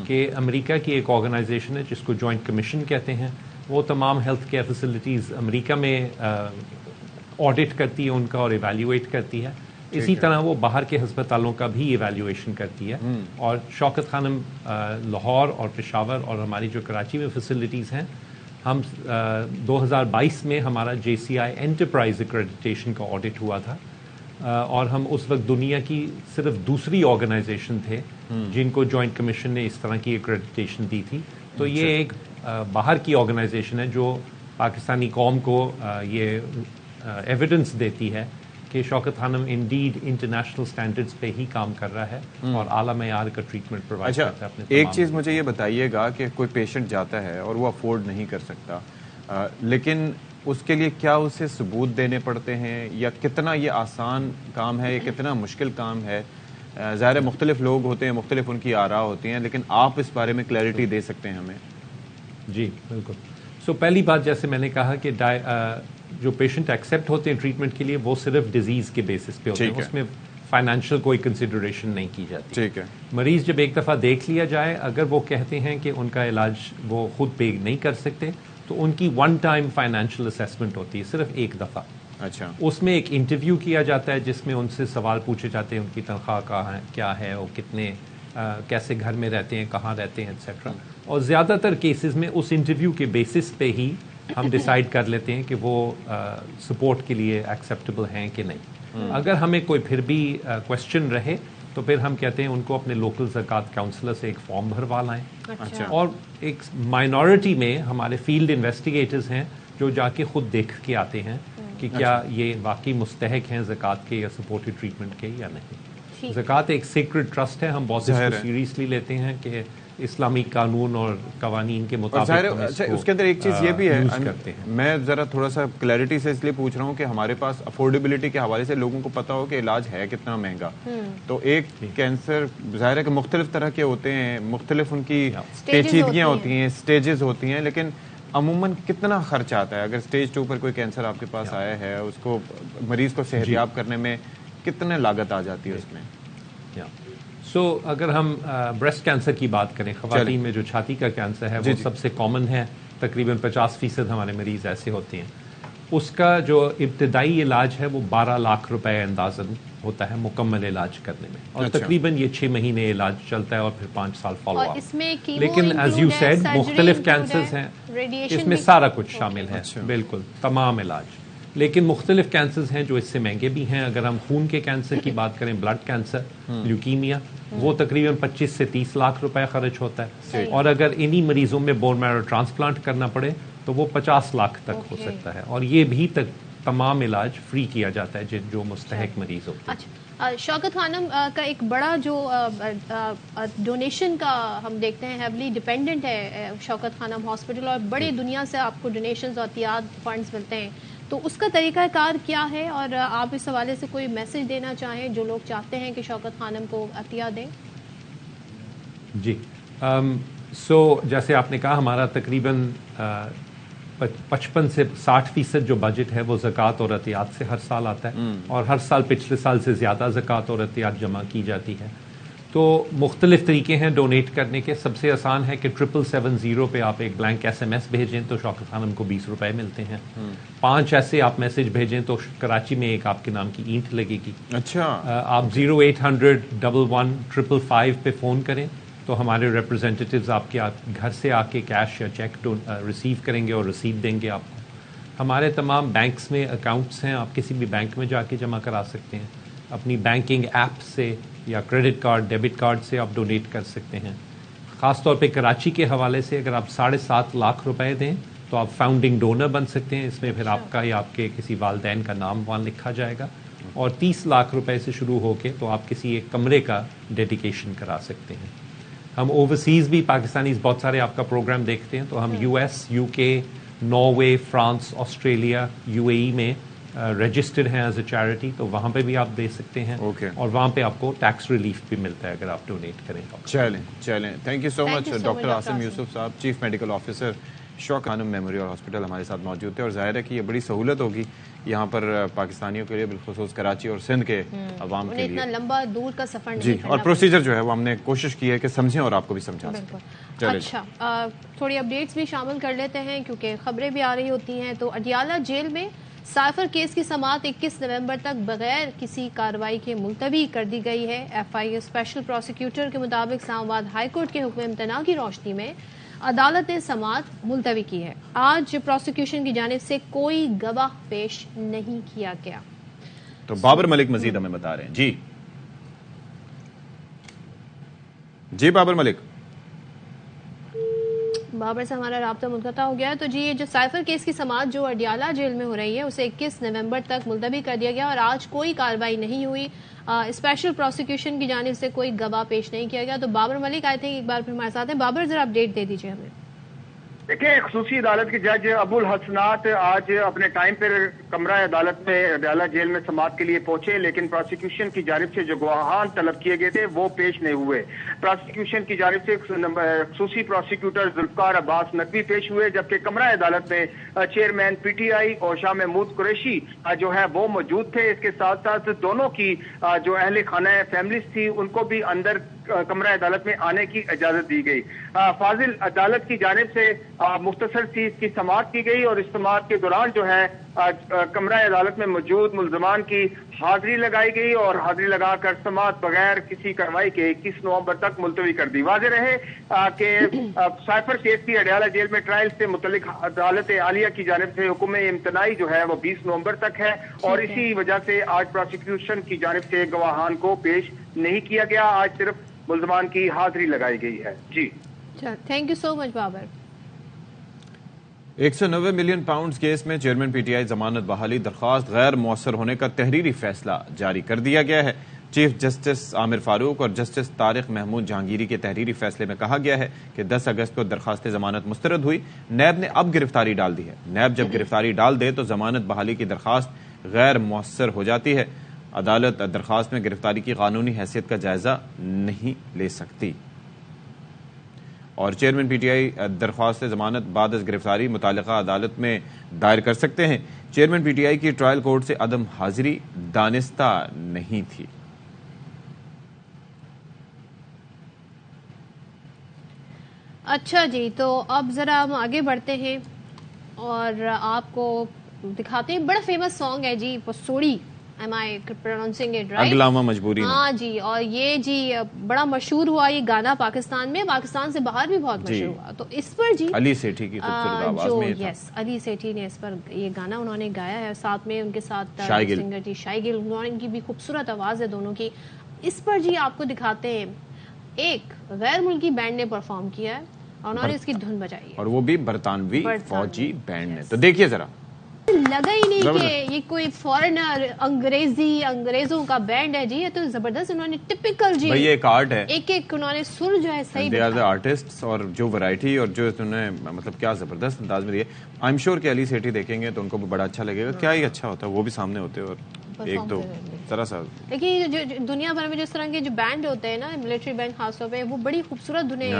کہ امریکہ کی ایک آرگنائزیشن ہے جس کو جوائنٹ کمیشن کہتے ہیں, وہ تمام ہیلتھ کیئر فیسلٹیز امریکہ میں آڈٹ کرتی ہے ان کا اور ایویلیویٹ کرتی ہے. اسی طرح وہ باہر کے ہسپتالوں کا بھی ایویلیویشن کرتی ہے. اور شوکت خانم لاہور اور پشاور اور ہماری جو کراچی میں فیسلٹیز ہیں, ہم 2022 میں ہمارا JCI انٹرپرائز ایکریڈیٹیشن کا آڈٹ ہوا تھا, اور ہم اس وقت دنیا کی صرف دوسری آرگنائزیشن تھے جن کو جوائنٹ کمیشن نے اس طرح کی ایکریڈیٹیشن دی تھی. تو یہ ایک باہر کی آرگنائزیشن ہے جو پاکستانی قوم کو یہ ایویڈنس دیتی ہے کہ شوکت خانم انڈیڈ انٹرنیشنل سٹینڈرڈز پہ ہی کام کر رہا ہے اور اعلیٰ معیار کا ٹریٹمنٹ پرووائڈ کرتا ہے. ایک چیز مجھے یہ بتائیے گا کہ کوئی پیشنٹ جاتا ہے اور وہ افورڈ نہیں کر سکتا, لیکن اس کے لیے کیا اسے ثبوت دینے پڑتے ہیں, یا کتنا یہ آسان کام ہے, یا کتنا مشکل کام ہے؟ ظاہر مختلف لوگ ہوتے ہیں, مختلف ان کی آراء ہوتی ہیں, لیکن آپ اس بارے میں کلیئرٹی دے سکتے ہیں ہمیں. جی بالکل. سو پہلی بات جیسے میں نے کہا کہ جو پیشنٹ ایکسیپٹ ہوتے ہیں ٹریٹمنٹ کے لیے وہ صرف ڈیزیز کے بیسس پہ ہوتے ہیں, اس میں فائنینشیل کوئی کنسیڈریشن نہیں کی جاتی. ٹھیک ہے. مریض جب ایک دفعہ دیکھ لیا جائے, اگر وہ کہتے ہیں کہ ان کا علاج وہ خود پے نہیں کر سکتے, تو ان کی ون ٹائم فائنینشیل اسیسمنٹ ہوتی ہے, صرف ایک دفعہ. اچھا. اس میں ایک انٹرویو کیا جاتا ہے جس میں ان سے سوال پوچھے جاتے ہیں, ان کی تنخواہ کہاں ہے, کیا ہے, اور کتنے کیسے گھر میں رہتے ہیں, کہاں رہتے ہیں, ایٹسیٹرا. اور زیادہ تر کیسز میں اس انٹرویو کے بیسس پہ ہی ہم ڈیسائیڈ کر لیتے ہیں کہ وہ سپورٹ کے لیے ایکسیپٹیبل ہیں کہ نہیں. اگر ہمیں کوئی پھر بھی کوشچن رہے تو پھر ہم کہتے ہیں ان کو اپنے لوکل زکوٰۃ کاؤنسلر سے ایک فارم بھروا لائیں. اور ایک مائنورٹی میں ہمارے فیلڈ انویسٹیگیٹرز ہیں جو جا کے خود دیکھ کے آتے ہیں کہ کیا یہ واقعی مستحق ہیں زکوٰۃ کے یا سپورٹڈ ٹریٹمنٹ کے یا نہیں. زکوٰۃ ایک سیکرڈ ٹرسٹ ہے, ہم بہت سیریسلی لیتے ہیں کہ اسلامی قانون اور قوانین کے مطابق. اس کے اندر ایک چیز یہ بھی ہے, میں ذرا تھوڑا سا کلیئرٹی سے اس لیے پوچھ رہا ہوں کہ ہمارے پاس افورڈیبلٹی کے حوالے سے لوگوں کو پتا ہو کہ علاج ہے کتنا مہنگا. تو ایک کینسر ظاہر ہے کہ مختلف طرح کے ہوتے ہیں, مختلف ان کی پیچیدگیاں ہوتی ہیں, سٹیجز ہوتی ہیں, لیکن عموماً کتنا خرچ آتا ہے؟ اگر سٹیج 2 پر کوئی کینسر آپ کے پاس آیا ہے, اس کو مریض کو صحتیاب کرنے میں کتنے لاگت آ جاتی ہے اس میں؟ سو اگر ہم بریسٹ کینسر کی بات کریں, خواتین میں جو چھاتی کا کینسر ہے وہ سب سے کامن ہے, تقریباً 50% ہمارے مریض ایسے ہوتے ہیں. اس کا جو ابتدائی علاج ہے وہ 12 لاکھ روپے اندازاً ہوتا ہے مکمل علاج کرنے میں, اور تقریباً یہ 6 مہینے علاج چلتا ہے اور پھر 5 سال فالو اپ. لیکن ایز یو سیڈ مختلف کینسرز ہیں, اس میں سارا کچھ شامل ہے, بالکل تمام علاج. لیکن مختلف کینسرز ہیں جو اس سے مہنگے بھی ہیں. اگر ہم خون کے کینسر کی بات کریں, بلڈ کینسر, لیوکیمیا, وہ تقریباً 25 سے 30 لاکھ روپے خرچ ہوتا ہے. اور اگر انہی مریضوں میں بون میرو ٹرانسپلانٹ کرنا پڑے تو وہ 50 لاکھ تک ہو سکتا ہے, اور یہ بھی تمام علاج فری کیا جاتا ہے جو مستحق مریض ہوتے ہیں. شوکت خانم کا ایک بڑا جو ڈونیشن کا ہم دیکھتے ہیں, ہیولی ڈیپینڈنٹ ہے شوکت خانم ہاسپٹل, اور بڑی دنیا سے آپ کو ڈونیشنز اور احتیاط فنڈز ملتے ہیں. تو اس کا طریقہ کار کیا ہے, اور آپ اس حوالے سے کوئی میسج دینا چاہیں جو لوگ چاہتے ہیں کہ شوکت خانم کو عطیہ دیں؟ جی, سو جیسے آپ نے کہا, ہمارا تقریباً 55 سے 60% جو بجٹ ہے وہ زکوٰۃ اور عطیات سے ہر سال آتا ہے, اور ہر سال پچھلے سال سے زیادہ زکوٰۃ اور عطیات جمع کی جاتی ہے. تو تو مختلف طریقے ہیں ڈونیٹ کرنے کے. سب سے آسان ہے کہ 770 پہ آپ ایک بلینک SMS بھیجیں تو شوکت خانم کو 20 روپے ملتے ہیں. 5 ایسے آپ میسج بھیجیں تو کراچی میں ایک آپ کے نام کی اینٹ لگے گی. اچھا. آپ 0800 11 555 پہ فون کریں تو ہمارے ریپرزینٹیوز آپ کے گھر سے آ کے کیش یا چیک ریسیو کریں گے اور رسید دیں گے آپ کو. ہمارے تمام بینکس میں اکاؤنٹس ہیں, آپ کسی بھی بینک میں جا کے جمع کرا سکتے ہیں. اپنی بینکنگ ایپ سے یا کریڈٹ کارڈ ڈیبٹ کارڈ سے آپ ڈونیٹ کر سکتے ہیں. خاص طور پہ کراچی کے حوالے سے اگر آپ 7.5 لاکھ روپے دیں تو آپ فاؤنڈنگ ڈونر بن سکتے ہیں. اس میں پھر آپ کا یا آپ کے کسی والدین کا نام وہاں لکھا جائے گا. اور 30 لاکھ روپے سے شروع ہو کے تو آپ کسی ایک کمرے کا ڈیڈیکیشن کرا سکتے ہیں. ہم اوورسیز بھی پاکستانیز بہت سارے آپ کا پروگرام دیکھتے ہیں تو ہم US UK Norway France Australia UAE میں رجسٹرڈ ہیں ایز اے چیریٹی, تو وہاں پہ بھی آپ دے سکتے ہیں. اور وہاں پہ آپ کو ٹیکس ریلیف بھی ملتا ہے اگر آپ ڈونیٹ کریں. چلیں thank you so much doctor Asim Yousuf صاحب, چیف میڈیکل آفیسر شوکت خانم میموریل ہاسپٹل ہمارے ساتھ موجود تھے. اور ظاہر ہے کہ یہ بڑی سہولت ہوگی یہاں پر پاکستانیوں کے لیے, بالخصوص کراچی اور سندھ کے عوام کے لیے. اتنا لمبا دور کا سفر نہیں جی, اور پروسیجر جو ہے وہ ہم نے کوشش کی ہے کہ سمجھیں اور آپ کو بھی سمجھا سکیں. اچھا, تھوڑی اپڈیٹس بھی شامل کر لیتے ہیں کیونکہ خبریں بھی آ رہی ہوتی ہیں. تو اڈیالہ جیل میں سائفر کیس کی سماعت 21 نومبر تک بغیر کسی کارروائی کے ملتوی کر دی گئی ہے. FIA اسپیشل پروسیکیوٹر کے مطابق اسلام آباد ہائی کورٹ کے حکم امتناع کی روشنی میں عدالت نے سماعت ملتوی کی ہے. آج پروسیکیوشن کی جانب سے کوئی گواہ پیش نہیں کیا گیا. تو بابر ملک مزید ہمیں بتا رہے ہیں. جی بابر ملک. بابر سے ہمارا رابطہ منقطع ہو گیا ہے. تو جی, یہ جو سائفر کیس کی سماعت جو اڈیالہ جیل میں ہو رہی ہے اسے 21 نومبر تک ملتوی کر دیا گیا اور آج کوئی کارروائی نہیں ہوئی. اسپیشل پروسیکیوشن کی جانب سے کوئی گواہ پیش نہیں کیا گیا. تو بابر ملک آئی تھنک ایک بار پھر ہمارے ساتھ ہیں. بابر, ذرا اپڈیٹ دے دیجیے ہمیں. دیکھیں, خصوصی عدالت کے جج ابو الحسنات آج اپنے ٹائم پر کمرہ عدالت میں اڈیالہ جیل میں سماعت کے لیے پہنچے, لیکن پروسیکیوشن کی جانب سے جو گواہان طلب کیے گئے تھے وہ پیش نہیں ہوئے. پروسیکیوشن کی جانب سے خصوصی پروسیکیوٹر ذوالفقار عباس نقوی پیش ہوئے, جبکہ کمرہ عدالت میں چیئرمین PTI اور شاہ محمود قریشی جو ہے وہ موجود تھے. اس کے ساتھ ساتھ دونوں کی جو اہل خانہ فیملیز تھی ان کو بھی اندر کمرہ عدالت میں آنے کی اجازت دی گئی. فاضل, عدالت کی جانب سے مختصر سی اس کی سماعت کی گئی اور اس سماعت کے دوران جو ہے کمرہ عدالت میں موجود ملزمان کی حاضری لگائی گئی اور حاضری لگا کر سماعت بغیر کسی کارروائی کے 21 نومبر تک ملتوی کر دی. واضح رہے کہ سائفر کیس کی اڈیالہ جیل میں ٹرائل سے متعلق عدالت عالیہ کی جانب سے حکم امتناعی جو ہے وہ 20 نومبر تک ہے اور اسی وجہ سے آج پروسیکیوشن کی جانب سے گواہان کو پیش نہیں کیا گیا. آج صرف ملزمان کی حاضری لگائی گئی ہے. جی, thank you so much Babar. 190 million pounds case میں چیئرمین PTI ضمانت بحالی درخواست غیر مؤثر ہونے کا تحریری فیصلہ جاری کر دیا گیا ہے. چیف جسٹس عامر فاروق اور جسٹس طارق محمود جہانگیری کے تحریری فیصلے میں کہا گیا ہے کہ 10 اگست کو درخواست ضمانت مسترد ہوئی. نیب نے اب گرفتاری ڈال دی ہے. نیب جب گرفتاری ڈال دے تو ضمانت بحالی کی درخواست غیر مؤثر ہو جاتی ہے. عدالت درخواست میں گرفتاری کی قانونی حیثیت کا جائزہ نہیں لے سکتی. اور چیئرمین PTI درخواست ضمانت بعد از گرفتاری متعلقہ عدالت میں دائر کر سکتے ہیں. چیئرمین PTI کی ٹرائل کورٹ سے عدم حاضری دانستہ نہیں تھی. اچھا جی, تو اب ذرا ہم آگے بڑھتے ہیں اور آپ کو دکھاتے ہیں. بڑا فیمس سانگ ہے جی پسوڑی, am I pronouncing it right? اگلامہ مجبوری. ہاں جی, اور یہ جی بڑا مشہور ہوا یہ گانا پاکستان میں, پاکستان سے باہر بھی بہت مشہور ہوا. تو اس پر جی علی سیٹھی کی خوبصورت آواز میں جو علی سیٹھی نے اس پر یہ گانا انہوں نے گایا ہے, ساتھ میں ان کے ساتھ سنگر جی شاہ گل, ان کی بھی خوبصورت آواز ہے دونوں کی. اس پر جی آپ کو دکھاتے ہیں ایک غیر ملکی بینڈ نے پرفارم کیا ہے اور انہوں نے اس کی دھن بجائی ہے, اور وہ بھی برطانوی فوجی بینڈ نے. تو دیکھیے ذرا, لگا ہی نہیں کہ یہ کوئی فورنر انگریزوں کا بینڈ ہے جی. یہ تو زبردست, انہوں نے ٹپیکل جی یہ ایک آرٹ ہے, ایک انہوں نے سر جو ہے صحیح دے آر دی آرٹسٹ, اور جو ورائٹی اور جو انہوں نے مطلب کیا زبردست انداز میں دیا. آئی ایم شیور کہ علی سیٹھی دیکھیں گے تو ان کو بھی بڑا اچھا لگے گا. کیا ہی اچھا ہوتا ہے, وہ بھی سامنے ہوتے اور ایک دو طرح سا. لیکن جو دنیا بھر میں جس طرح کے جو بینڈ ہوتے ہیں نا, ملٹری بینڈ خاص طور پہ, وہ بڑی خوبصورت دھنیں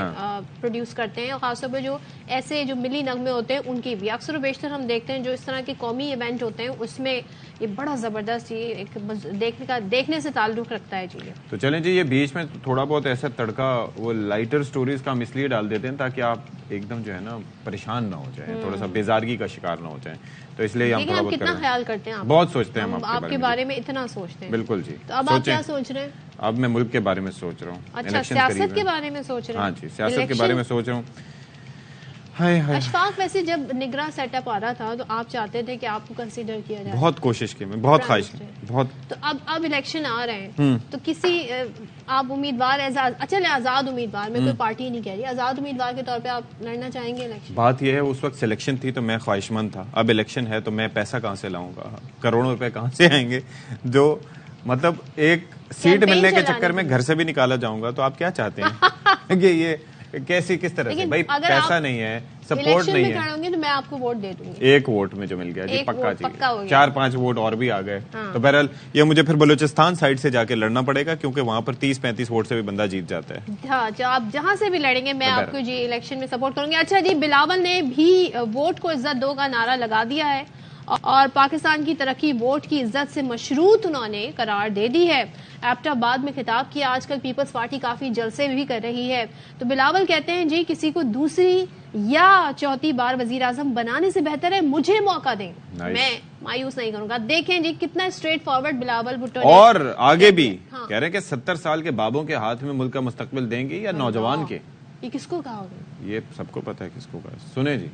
پروڈیوس کرتے ہیں, اور خاص طور پہ جو ایسے جو ملی نغمے ہوتے ہیں ان کی بھی اکثر و بیشتر ہم دیکھتے ہیں جو اس طرح کے قومی ایونٹ ہوتے ہیں اس میں یہ بڑا زبردست یہ ایک دیکھنے سے تعلق رکھتا ہے جی. تو چلیں جی، یہ بیچ میں تھوڑا بہت ایسا تڑکا وہ لائٹر سٹوریز کا ہم اس لیے ڈال دیتے ہیں تاکہ آپ ایک دم جو ہے نا پریشان نہ ہو جائیں، تھوڑا سا بیزارگی کا شکار نہ ہو جائیں. تو اس لیے ہم تھوڑا بہت کتنا خیال کرتے ہیں، بہت سوچتے ہیں ہم آپ کے بارے میں اتنا سوچتے ہیں. بالکل جی. تو اب آپ کیا سوچ رہے ہیں؟ اب میں ملک کے بارے میں سوچ رہا ہوں. اچھا، سیاست کے بارے میں سوچ رہے ہیں؟ ہاں جی، سیاست کے بارے میں سوچ رہا ہوں. اشفاق، ویسے جب نگراں سیٹ اپ آ رہا تھا تو آپ چاہتے تھے کہ آپ کو کنسیڈر کیا جائے؟ بہت کوشش کی میں، بہت خواہش کی بہت. تو اب الیکشن آ رہے ہیں تو کسی آپ امیدوار آزاد امیدوار، میں کوئی پارٹی نہیں کہہ رہی، آزاد امیدوار کے طور پہ آپ لڑنا چاہیں گے الیکشن؟ بات یہ ہے اس وقت سلیکشن تھی تو میں خواہش مند تھا، اب الیکشن ہے تو میں پیسہ کہاں سے لاؤں گا؟ کروڑوں روپے کہاں سے آئیں گے جو مطلب ایک سیٹ ملنے کے چکر میں گھر سے بھی نکالا جاؤں گا؟ تو آپ کیا چاہتے ہیں کہ یہ کس طرح سے؟ بھائی پیسہ نہیں ہے، سپورٹ نہیں ہے، تو میں آپ کو ووٹ دے دوں گی. ایک ووٹ میں جو مل گیا جی پکا جی، 4-5 ووٹ اور بھی آ گئے. تو بہرحال یہ مجھے پھر بلوچستان سائڈ سے جا کے لڑنا پڑے گا کیونکہ وہاں پر 30-35 ووٹ سے بھی بندہ جیت جاتا ہے. ہاں، آپ جہاں سے بھی لڑیں گے میں آپ کو جی الیکشن میں سپورٹ کروں گی. اچھا جی، بلاول نے بھی ووٹ کو عزت دو کا نعرہ لگا دیا ہے اور پاکستان کی ترقی ووٹ کی عزت سے مشروط انہوں نے قرار دے دی ہے. ایبٹ آباد میں خطاب کیا. آج کل پیپلز پارٹی کافی جلسے بھی کر رہی ہے. تو بلاول کہتے ہیں جی کسی کو دوسری یا چوتھی بار وزیر اعظم بنانے سے بہتر ہے مجھے موقع دیں، میں مایوس نہیں کروں گا. دیکھیں جی کتنا اسٹریٹ فارورڈ بلاول بھٹو. اور آگے بھی کہہ رہے ہیں کہ 70 سال کے بابوں کے ہاتھ میں ملک کا مستقبل دیں گے یا نوجوان کے. یہ کس کو کہا ہوگا؟ یہ سب کو پتا ہے کس کو کہا. سنیں جی،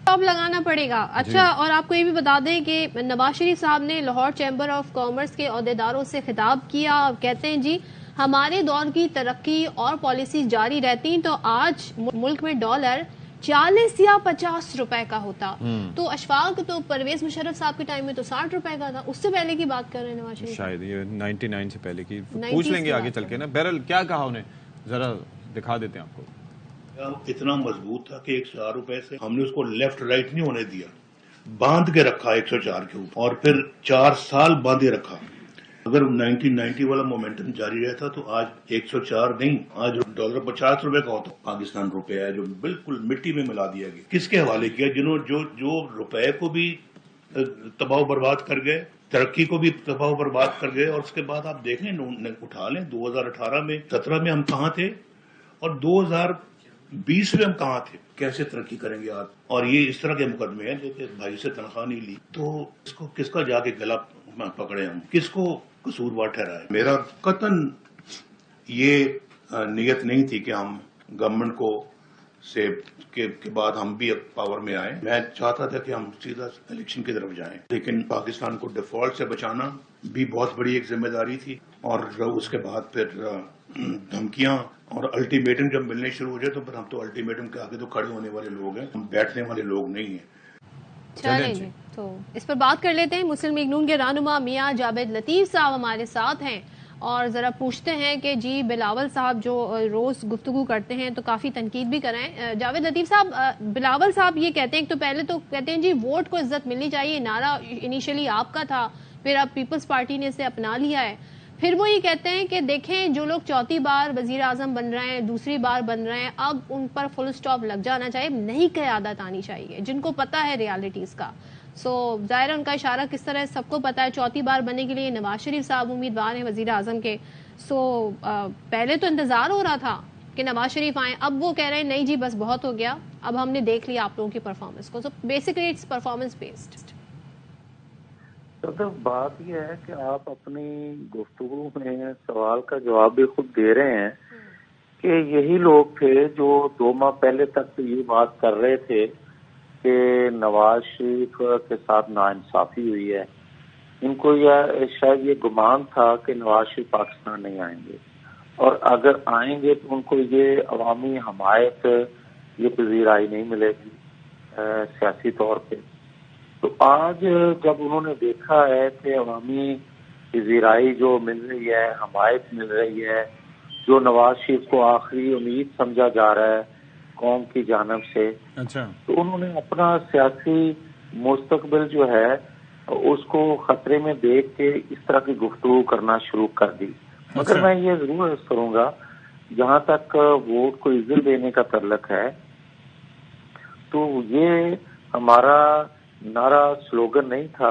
اب لگانا پڑے گا. اچھا، اور آپ کو یہ بھی بتا دیں کہ نواز شریف صاحب نے لاہور چیمبر آف کامرس کے عہدیداروں سے خطاب کیا. کہتے ہیں جی ہمارے دور کی ترقی اور پالیسی جاری رہتی تو آج ملک میں ڈالر 40 یا 50 روپے کا ہوتا. تو اشفاق، تو پرویز مشرف صاحب کے ٹائم میں تو 60 روپے کا تھا. اس سے پہلے کی بات کر رہے ہیں نواز شریف؟ شاید یہ 99 سے پہلے کی پوچھ لیں گے آگے چل کے نا. بہرحال کیا کہا انہیں ذرا دکھا دیتے ہیں آپ کو. اتنا مضبوط تھا کہ 104 روپے سے ہم نے اس کو لیفٹ رائٹ نہیں ہونے دیا، باندھ کے رکھا 104 کے اوپر، اور پھر 4 سال باندھے رکھا. اگر 1990 والا مومنٹم جاری رہتا تو آج 104 نہیں، آج ڈالر 50 روپے کا ہوتا. پاکستان روپے ہے جو بالکل مٹی میں ملا دیا گیا. کس کے حوالے کیا؟ جنہوں جو روپے کو بھی تباہ و برباد کر گئے، ترقی کو بھی تباہ و برباد کر گئے. اور اس کے بعد آپ دیکھ لیں، اٹھا لیں 2018 میں 17 میں ہم کہاں تھے اور 2020 میں ہم کہاں تھے. کیسے ترقی کریں گے آپ؟ اور یہ اس طرح کے مقدمے ہیں کہ بھائی سے تنخواہ نہیں لی تو اس کو کس کا جا کے گلا پکڑے ہم، کس کو قصوروار ٹھہرائے. میرا قطعاً یہ نیت نہیں تھی کہ ہم گورنمنٹ کو سے کے بعد ہم بھی پاور میں آئیں. میں چاہتا تھا کہ ہم سیدھا الیکشن کی طرف جائیں، لیکن پاکستان کو ڈیفالٹ سے بچانا بھی بہت بڑی ایک ذمہ داری تھی. اور اس کے بعد پھر دھمکیاں اور الٹیمیٹم جب ملنے شروع ہو جائے تو پھر ہم تو الٹیمیٹم کے آگے تو کھڑے ہونے والے لوگ ہیں، ہم بیٹھنے والے لوگ نہیں ہیں. چلیں جی، تو اس پر بات کر لیتے ہیں. مسلم لیگ نون کے رہنما میاں جاوید لطیف صاحب ہمارے ساتھ ہیں اور ذرا پوچھتے ہیں کہ جی بلاول صاحب جو روز گفتگو کرتے ہیں تو کافی تنقید بھی کریں. جاوید لطیف صاحب، بلاول صاحب یہ کہتے ہیں تو پہلے تو کہتے ہیں جی ووٹ کو عزت ملنی چاہیے، نعرہ انیشلی آپ کا تھا، پھر اب پیپلز پارٹی نے اسے اپنا لیا ہے. پھر وہ یہ کہتے ہیں کہ دیکھیں جو لوگ چوتھی بار وزیر اعظم بن رہے ہیں، دوسری بار بن رہے ہیں، اب ان پر فل سٹاپ لگ جانا چاہیے، نئی قیادت آنی چاہیے جن کو پتہ ہے ریالٹیز کا. سو ظاہر ان کا اشارہ کس طرح سب کو پتا ہے چوتھی بار بننے کے لیے نواز شریف صاحب امیدوار ہیں وزیر اعظم کے. سو پہلے تو انتظار ہو رہا تھا کہ نواز شریف آئیں، اب وہ کہہ رہے ہیں نہیں جی بس بہت ہو گیا، اب ہم نے دیکھ لیا آپ لوگوں کی پرفارمنس کو. So basically it's performance based. صدر، بات یہ ہے کہ آپ اپنی گفتگو میں سوال کا جواب بھی خود دے رہے ہیں کہ یہی لوگ تھے جو 2 ماہ پہلے تک یہ بات کر رہے تھے کہ نواز شریف کے ساتھ ناانصافی ہوئی ہے. ان کو شاید یہ گمان تھا کہ نواز شریف پاکستان نہیں آئیں گے، اور اگر آئیں گے تو ان کو یہ عوامی حمایت، یہ پذیرائی نہیں ملے گی سیاسی طور پہ. تو آج جب انہوں نے دیکھا ہے کہ عوامی پذیرائی جو مل رہی ہے، حمایت مل رہی ہے، جو نواز شریف کو آخری امید سمجھا جا رہا ہے قوم کی جانب سے، اچھا، تو انہوں نے اپنا سیاسی مستقبل جو ہے اس کو خطرے میں دیکھ کے اس طرح کی گفتگو کرنا شروع کر دی. مگر میں یہ ضرور عرض کروں گا، جہاں تک ووٹ کو عزت دینے کا تعلق ہے تو یہ ہمارا نعرہ سلوگن نہیں تھا،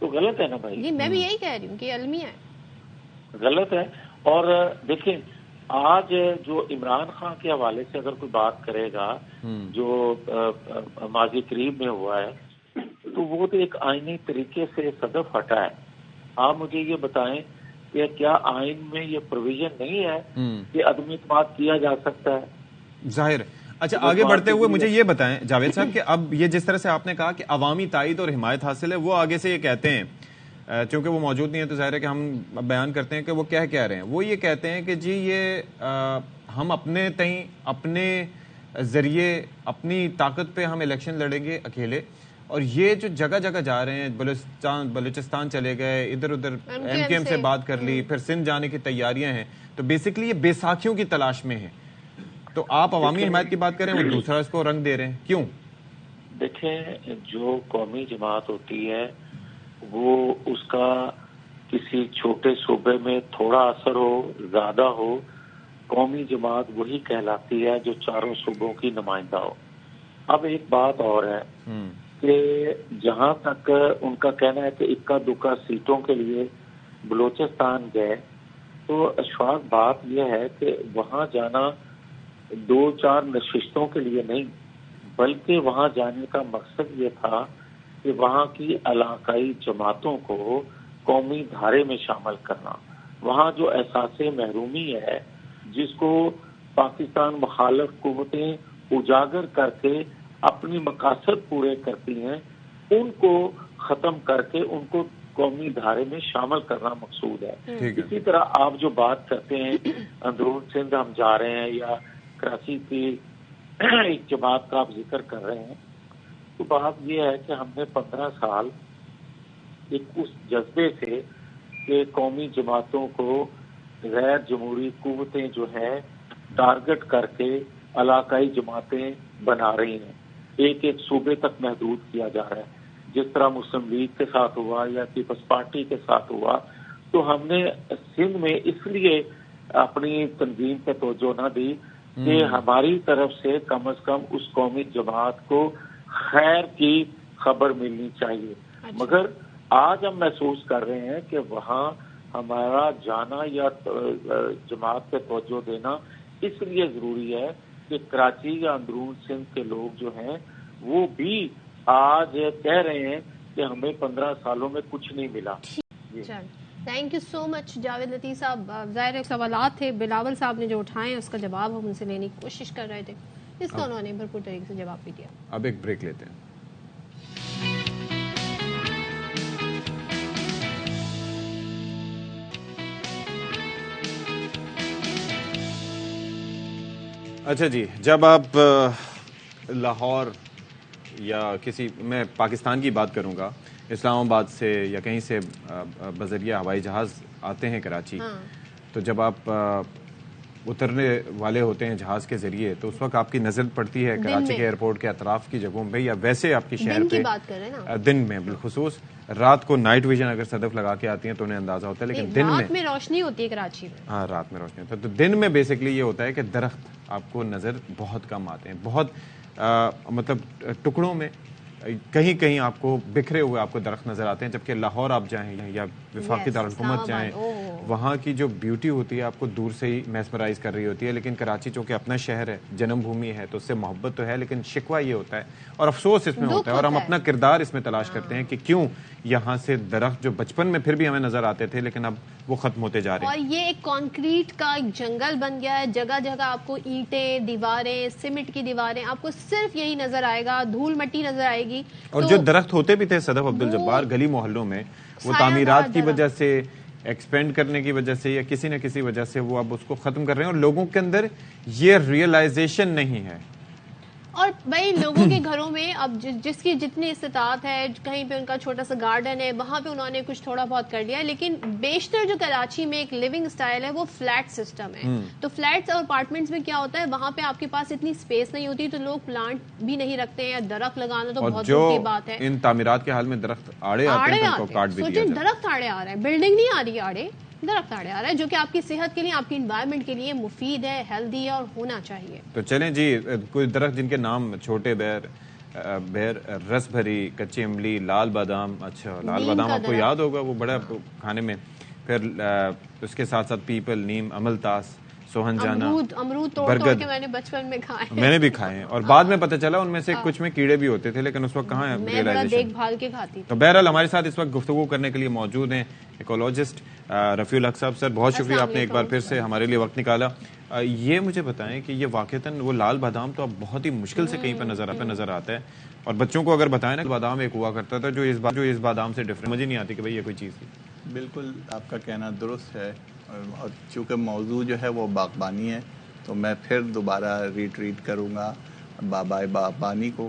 تو غلط ہے نا بھائی. جی میں بھی یہی کہہ رہی ہوں کہ المیہ ہے, غلط ہے. اور دیکھیں آج جو عمران خان کے حوالے سے اگر کوئی بات کرے گا جو ماضی قریب میں ہوا ہے تو وہ تو ایک آئینی طریقے سے صدف ہٹا ہے. آپ مجھے یہ بتائیں کہ کیا آئین میں یہ پروویژن نہیں ہے کہ عدم اعتماد کیا جا سکتا ہے؟ ظاہر. اچھا آگے بڑھتے ہوئے مجھے یہ بتائیں جاوید صاحب کہ اب یہ جس طرح سے آپ نے کہا کہ عوامی تائید اور حمایت حاصل ہے, وہ آگے سے یہ کہتے ہیں, چونکہ وہ موجود نہیں ہے تو ظاہر ہے کہ ہم بیان کرتے ہیں کہ وہ کیا کہہ رہے ہیں. وہ یہ کہتے ہیں کہ جی یہ ہم اپنے تئیں اپنے ذریعے اپنی طاقت پہ ہم الیکشن لڑیں گے اکیلے, اور یہ جو جگہ جگہ جا رہے ہیں, بلوچستان چلے گئے, ادھر ادھر ایم کیو ایم سے بات کر لی, پھر سندھ جانے کی تیاریاں ہیں, تو بیسکلی یہ بیساکھیوں کی تلاش میں ہیں. تو آپ عوامی حمایت کی بات کریں, وہ دوسرا اس کو رنگ دے رہے ہیں, کیوں؟ دیکھیں جو قومی جماعت ہوتی ہے وہ اس کا کسی چھوٹے صوبے میں تھوڑا اثر ہو زیادہ ہو, قومی جماعت وہی کہلاتی ہے جو چاروں صوبوں کی نمائندہ ہو. اب ایک بات اور ہے کہ جہاں تک ان کا کہنا ہے کہ اکا دکا سیٹوں کے لیے بلوچستان گئے, تو اشفاق بات یہ ہے کہ وہاں جانا 2-4 نشستوں کے لیے نہیں, بلکہ وہاں جانے کا مقصد یہ تھا کہ وہاں کی علاقائی جماعتوں کو قومی دھارے میں شامل کرنا. وہاں جو احساس محرومی ہے جس کو پاکستان مخالف قوتیں اجاگر کر کے اپنی مقاصد پورے کرتی ہیں, ان کو ختم کر کے ان کو قومی دھارے میں شامل کرنا مقصود ہے. اسی طرح آپ جو بات کرتے ہیں اندرون سندھ ہم جا رہے ہیں یا کراچی کی ایک جماعت کا آپ ذکر کر رہے ہیں, تو بات یہ ہے کہ ہم نے 15 سال ایک اس جذبے سے کہ قومی جماعتوں کو غیر جمہوری قوتیں جو ہیں ٹارگٹ کر کے علاقائی جماعتیں بنا رہی ہیں, ایک ایک صوبے تک محدود کیا جا رہا ہے, جس طرح مسلم لیگ کے ساتھ ہوا یا پیپلز پارٹی کے ساتھ ہوا. تو ہم نے سندھ میں اس لیے اپنی تنظیم پہ توجہ نہ دی کہ ہماری طرف سے کم از کم اس قومی جماعت کو خیر کی خبر ملنی چاہیے. مگر آج ہم محسوس کر رہے ہیں کہ وہاں ہمارا جانا یا جماعت پہ توجہ دینا اس لیے ضروری ہے کہ کراچی یا اندرون سندھ کے لوگ جو ہیں وہ بھی آج کہہ رہے ہیں کہ ہمیں 15 سالوں میں کچھ نہیں ملا. تھینک یو سو مچ جاوید لطیف صاحب. ظاہر سوالات تھے بلاول صاحب نے جو اٹھائے اس کا جواب ہم ان سے لینے کی کوشش کر رہے تھے, اس کا انہوں نے بھرپور طریقے سے جواب بھی دیا. اب ایک بریک لیتے ہیں. اچھا جی, جب آپ لاہور یا کسی, میں پاکستان کی بات کروں گا, اسلام آباد سے یا کہیں سے بذریعہ ہوائی جہاز آتے ہیں کراچی, تو جب آپ اترنے والے ہوتے ہیں جہاز کے ذریعے تو اس وقت آپ کی نظر پڑتی ہے کراچی کے ایئرپورٹ کے اطراف کی جگہوں پہ, یا ویسے آپ کی شہر پہ دن میں بالخصوص, رات کو نائٹ ویژن اگر صدف لگا کے آتی ہیں تو انہیں اندازہ ہوتا ہے, لیکن دن رات میں روشنی ہوتی ہے کراچی میں. ہاں رات میں روشنی ہوتا ہے, تو دن میں بیسکلی یہ ہوتا ہے کہ درخت آپ کو نظر بہت کم آتے ہیں, بہت مطلب ٹکڑوں میں کہیں کہیں آپ کو بکھرے ہوئے آپ کو درخت نظر آتے ہیں. جبکہ لاہور آپ جائیں یا وفاقی دارالحکومت جائیں, وہاں کی جو بیوٹی ہوتی ہے آپ کو دور سے ہی میسمرائز کر رہی ہوتی ہے. لیکن کراچی چونکہ اپنا شہر ہے, جنم بھومی ہے, تو اس سے محبت تو ہے, لیکن شکوہ یہ ہوتا ہے اور افسوس اس میں ہوتا ہے, اور ہم اپنا کردار اس میں تلاش کرتے ہیں کہ کیوں یہاں سے درخت جو بچپن میں پھر بھی ہمیں نظر آتے تھے لیکن اب وہ ختم ہوتے جا رہے ہیں. اور یہ ایک کانکریٹ کا ایک جنگل بن گیا ہے, جگہ جگہ آپ کو اینٹیں, دیواریں, سیمنٹ کی دیواریں, آپ کو صرف یہی نظر آئے گا, دھول مٹی نظر آئے گی. اور جو درخت ہوتے بھی تھے صدف عبدالجبار گلی محلوں میں, وہ تعمیرات کی وجہ سے, ایکسپینڈ کرنے کی وجہ سے یا کسی نہ کسی وجہ سے وہ اب اس کو ختم کر رہے ہیں, اور لوگوں کے اندر یہ ریئلائزیشن نہیں ہے. اور بھائی لوگوں کے گھروں میں اب جس کی جتنی استطاعت ہے, کہیں پہ ان کا چھوٹا سا گارڈن ہے, وہاں پہ انہوں نے کچھ تھوڑا بہت کر لیا. لیکن بیشتر جو کراچی میں ایک لیونگ سٹائل ہے وہ فلیٹ سسٹم ہے. تو فلیٹس اور اپارٹمنٹس میں کیا ہوتا ہے, وہاں پہ آپ کے پاس اتنی اسپیس نہیں ہوتی, تو لوگ پلانٹ بھی نہیں رکھتے ہیں. درخت لگانا تو بہت دور کی بات ہے. ان تعمیرات کے حال میں درخت آڑے آتے ہیں, تو کاٹ بھی دیا جاتا ہے. سوچیں درخت آڑے آ رہے ہیں, بلڈنگ نہیں آ رہی ہے, آڑے درخت آڑے آ رہا ہے, جو کہ آپ کی صحت کے لیے, آپ کی انوائرمنٹ کے لیے مفید ہے, ہیلدی ہے اور ہونا چاہیے. تو چلیں جی, کوئی درخت جن کے نام چھوٹے بیر, بیر رس بھری کچی املی لال بادام. اچھا لال بادام آپ کو یاد ہوگا وہ بڑا کھانے میں. پھر اس کے ساتھ ساتھ پیپل نیم امل تاس سوہن جانا امرود توڑ کے میں نے بچپن میں کھائے, میں نے بھی کھائے ہیں, اور بعد میں پتہ چلا ان میں سے کچھ میں کیڑے بھی ہوتے تھے, لیکن اس وقت کہاں میں دیکھ بھال کے کھاتی تھی. تو بہرحال ہمارے ساتھ اس وقت گفتگو کرنے کے لیے موجود ہیں ایکولوجسٹ رفیع الحق صاحب. سر بہت شکریہ, آپ نے ایک بار پھر سے ہمارے لیے وقت نکالا. یہ مجھے بتائیں کہ یہ واقعتاً وہ لال بادام تو اب بہت ہی مشکل سے کہیں پہ نظر آتا ہے, اور بچوں کو اگر بتائیں نا بادام ایک ہوا کرتا تھا جو اس بادام سے ڈفرنٹ, مجھے نہیں آتی کہ بھئی یہ کوئی چیز تھی. بالکل آپ کا کہنا درست ہے, اور چونکہ موضوع جو ہے وہ باغبانی ہے تو میں پھر دوبارہ ریٹریٹ کروں گا بابائے باغبانی کو,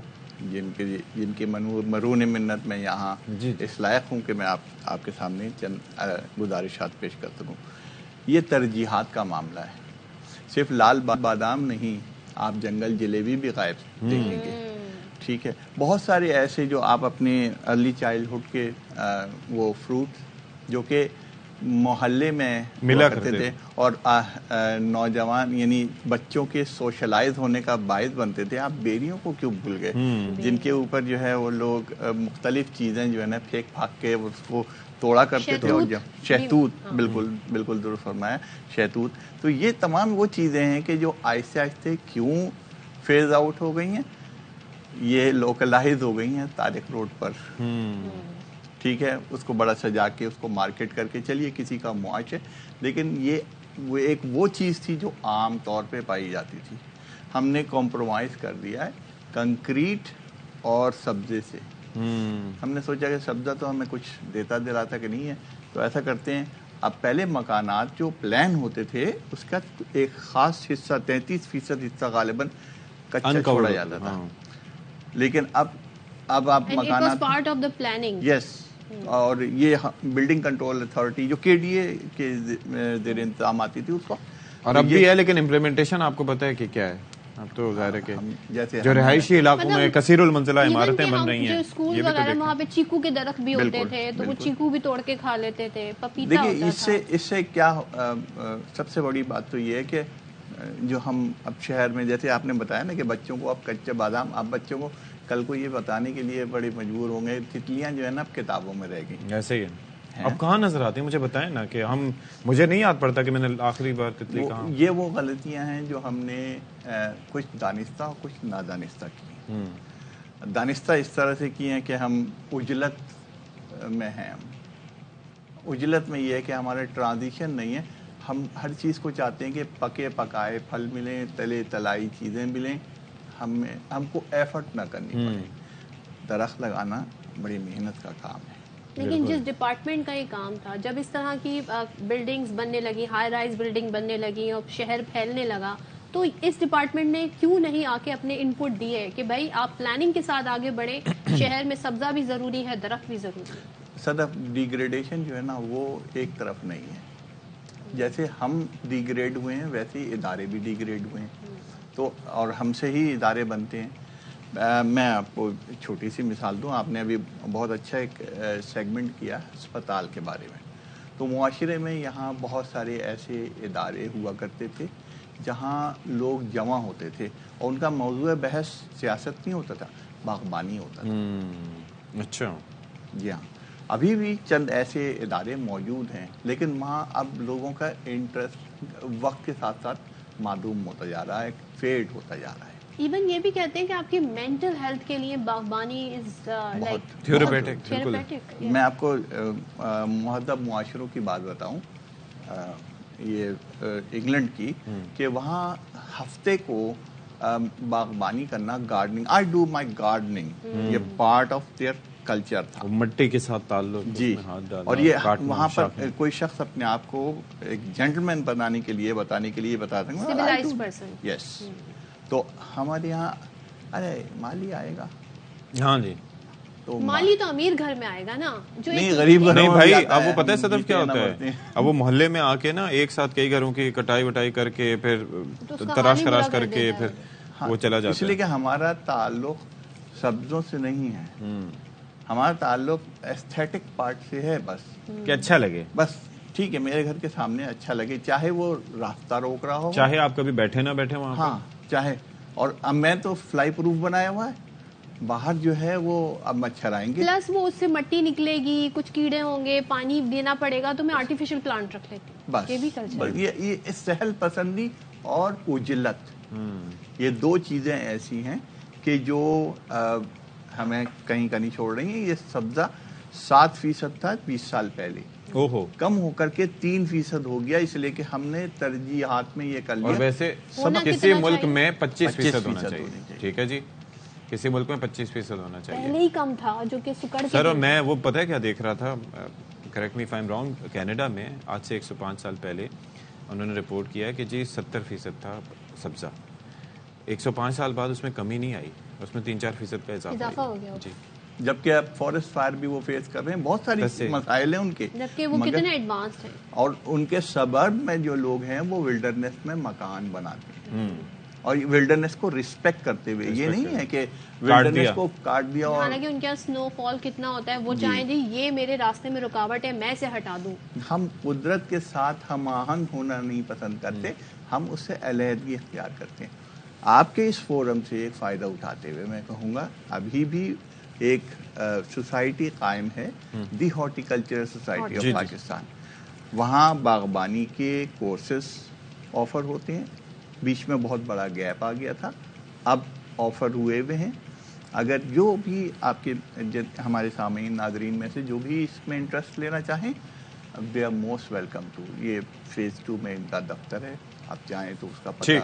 جن کی مرون منت میں یہاں اس لائق ہوں کہ میں آپ کے سامنے چند گزارشات پیش کر سکوں. یہ ترجیحات کا معاملہ ہے, صرف لال بادام نہیں, آپ جنگل جلیبی بھی غائب دیکھیں گے. ٹھیک ہے, بہت سارے ایسے جو آپ اپنے ارلی چائلڈہڈ کے وہ فروٹ جو کہ محلے میں ملا کرتے تھے اور نوجوان یعنی بچوں کے سوشلائز ہونے کا باعث بنتے تھے, آپ بیریوں کو کیوں بھول گئے جن کے اوپر جو ہے وہ لوگ مختلف چیزیں جو ہے نا پھینک پھاک کے اس کو توڑا کرتے تھے. اور شہتوت, بالکل درست فرمایا, شہتوت. تو یہ تمام وہ چیزیں ہیں کہ جو آہستہ آہستہ کیوں فیز آؤٹ ہو گئی ہیں, یہ لوکلائز ہو گئی ہیں طارق روڈ پر. ٹھیک ہے, اس کو بڑا سجا کے اس کو مارکیٹ کر کے چلیے کسی کا معاش ہے, لیکن یہ وہ چیز تھی جو عام طور پہ پائی جاتی تھی. ہم نے کمپرومائز کر دیا ہے کنکریٹ اور سبزے سے. ہم نے سوچا کہ سبزہ تو ہمیں کچھ دیتا دلاتا کہ نہیں ہے, تو ایسا کرتے ہیں اب پہلے مکانات جو پلان ہوتے تھے اس کا ایک خاص حصہ 33% حصہ غالباً کچا چھوڑا جاتا تھا, لیکن اب آپ مکانات پارٹ آف دا پلاننگ. یس, اور یہ بلڈنگ کنٹرول اتھارٹی جو کے ڈی اے کے زیر انتظام آتی تھی اس وقت, اور اب بھی ہے, لیکن امپلیمنٹیشن آپ کو پتہ ہے کہ کیا ہے. اب تو ظاہر ہے کہ جو رہائشی علاقوں میں کثیر المنزلہ عمارتیں بن رہی ہیں, اسکول وغیرہ وہاں پہ چیکو کے درخت بھی ہوتے تھے تو وہ چیکو بھی توڑ کے کھا لیتے تھے, پپیتا ہوتا تھا. اس سے کیا سب سے بڑی بات تو یہ ہے کہ جو ہم اب شہر میں جیسے آپ نے بتایا نا کہ بچوں کو اب کچے بادام, اب بچوں کو کل کو یہ بتانے کے لیے بڑے مجبور ہوں گے, تتلیاں جو ہے نا اب کتابوں میں رہ گئی. ایسے ہی ہے. اب کہاں نظر آتی ہیں مجھے بتائیں نا, کہ مجھے نہیں یاد پڑتا کہ میں نے آخری بار تتلی کہاں. یہ وہ غلطیاں ہیں جو ہم نے کچھ دانستہ اور کچھ نادانستہ کی. دانستہ اس طرح سے کی ہیں کہ ہم عجلت میں ہیں. عجلت میں یہ ہے کہ ہمارا ٹرانزیشن نہیں ہے, ہم ہر چیز کو چاہتے ہیں کہ پکے پکائے پھل ملیں, تلے تلائی چیزیں ملیں, ہم کو ایفرٹ نہ کرنی پڑے. درخت لگانا بڑی محنت کا کام ہے. لیکن جس ڈپارٹمنٹ کا یہ کام تھا, جب اس طرح کی بلڈنگز بننے لگی, ہائی رائز بلڈنگ بننے لگی اور شہر پھیلنے لگا, تو اس ڈپارٹمنٹ نے کیوں نہیں آ کے اپنے ان پٹ دیے کہ بھائی آپ پلاننگ کے ساتھ آگے بڑھے, شہر میں سبزہ بھی ضروری ہے, درخت بھی ضروری ہے. صدف, ڈیگریڈیشن جو ہے نا وہ ایک طرف نہیں ہے. جیسے ہم ڈیگریڈ ہوئے ہیں ویسے ہی ادارے بھی ڈیگریڈ ہوئے ہیں, تو اور ہم سے ہی ادارے بنتے ہیں. میں آپ کو چھوٹی سی مثال دوں, آپ نے ابھی بہت اچھا ایک سیگمنٹ کیا اسپتال کے بارے میں. تو معاشرے میں یہاں بہت سارے ایسے ادارے ہوا کرتے تھے جہاں لوگ جمع ہوتے تھے اور ان کا موضوع بحث سیاست نہیں ہوتا تھا, باغبانی ہوتا تھا. اچھا, جی ہاں, ابھی بھی چند ایسے ادارے موجود ہیں, لیکن وہاں اب لوگوں کا انٹرسٹ وقت کے ساتھ ساتھ معدوم ہوتا جا رہا ہے, فیڈ ہوتا جا رہا ہے. ایون یہ بھی کہتے ہیں کہ آپ کی مینٹل ہیلتھ کے لیے باغبانی از لائک تھیوریٹک. میں آپ کو مہذب معاشروں کی بات بتاؤں, یہ انگلینڈ کی, کہ وہاں ہفتے کو باغبانی کرنا, gardening, I do my gardening, یہ پارٹ آف دیئر کلچر تھا. مٹی کے ساتھ تعلق. جی, اور یہ وہاں پر کوئی شخص اپنے آپ کو ایک جینٹلمین بنانے کے لیے بتانے کے لیے بتاتا ہے. یس, تو ہمارے یہاں ارے مالی آئے گا. ہاں جی, تو مالی تو امیر گھر میں آئے گا نا, جو نہیں غریب گھر. نہیں بھائی, اب وہ پتہ ہے صدف کیا ہوتا ہے, اب وہ محلے میں آ کے نا ایک ساتھ کئی گھروں کی کٹائی وٹائی کر کے پھر تراش خراش کر کے پھر وہ چلا جاتا ہے. اس لیے کہ ہمارا تعلق سبزوں سے نہیں ہے, ہمارا تعلق ایستھیٹک پارٹ سے ہے, بس کہ اچھا لگے, بس ٹھیک ہے میرے گھر کے سامنے اچھا لگے, چاہے وہ راستہ روک رہا ہو, چاہے آپ کبھی بیٹھے نہ بیٹھے وہاں. ہاں چاہے, اور اب میں تو فلائی پروف بنایا ہوا ہے, باہر جو ہے وہ اب مچھر آئیں گے، پلس وہ اس سے مٹی نکلے گی، کچھ کیڑے ہوں گے، پانی دینا پڑے گا، تو میں آرٹیفیشل پلانٹ رکھ لیتی ہوں. بس یہ بھی کر یہ سہل پسندی اور اجلت، یہ دو چیزیں ایسی ہیں کہ جو ہمیں کہیں کا نہیں چھوڑ رہی ہیں. یہ سبزہ 7% تھا 20 سال پہلے، کم ہو کر کے 3% ہو گیا، اس لیے کہ ہم نے ترجیحات میں یہ کر لیا. اور ویسے کسی ملک میں 25% ہونا چاہیے. ٹھیک ہے جی، کسی ملک میں 25% ہونا چاہیے. پہلے ہی کم تھا جو کہ سکڑ کے. سر میں وہ پتہ ہے کیا دیکھ رہا تھا، correct me if I am wrong, Canada میں آج سے 105 سال پہلے انہوں نے رپورٹ کیا ہے کہ جی 70% تھا سبزہ. 105 سال بعد اس میں کمی نہیں آئی، اس میں 3-4% کا اضافہ ہو گیا. جی، جبکہ اب فارسٹ فائر بھی وہ فیس کر رہے ہیں، بہت ساری مسائل ہیں ان کے، جبکہ وہ کتنے ایڈوانسڈ ہیں. اور ان کے سبرب میں جو لوگ ہیں وہ ولڈرنیس میں مکان بناتے ہیں، اور ولڈرنیس کو رسپیکٹ کرتے ہوئے. یہ نہیں ہے کہ ولڈرنیس کو کاٹ دیا. اور حالانکہ ان کا سنو فال کتنا ہوتا ہے، وہ چاہیں جی یہ میرے راستے میں رکاوٹ ہے، میں اسے ہٹا دوں. ہم قدرت کے ساتھ ہم آہنگ ہونا نہیں پسند کرتے، ہم اس سے علیحدگی اختیار کرتے ہیں. آپ کے اس فورم سے ایک فائدہ اٹھاتے ہوئے میں کہوں گا، ابھی بھی ایک سوسائٹی قائم ہے، دی ہارٹیکلچر سوسائٹی آف پاکستان. وہاں باغبانی کے کورسز آفر ہوتے ہیں. بیچ میں بہت بڑا گیپ آ گیا تھا، اب آفر ہوئے ہوئے ہیں. اگر جو بھی آپ کے ہمارے سامعین ناظرین میں سے جو بھی اس میں انٹرسٹ لینا چاہیں، they are most welcome to. یہ فیز 2 میں ان کا دفتر ہے، آپ چاہیں تو اس کا پتہ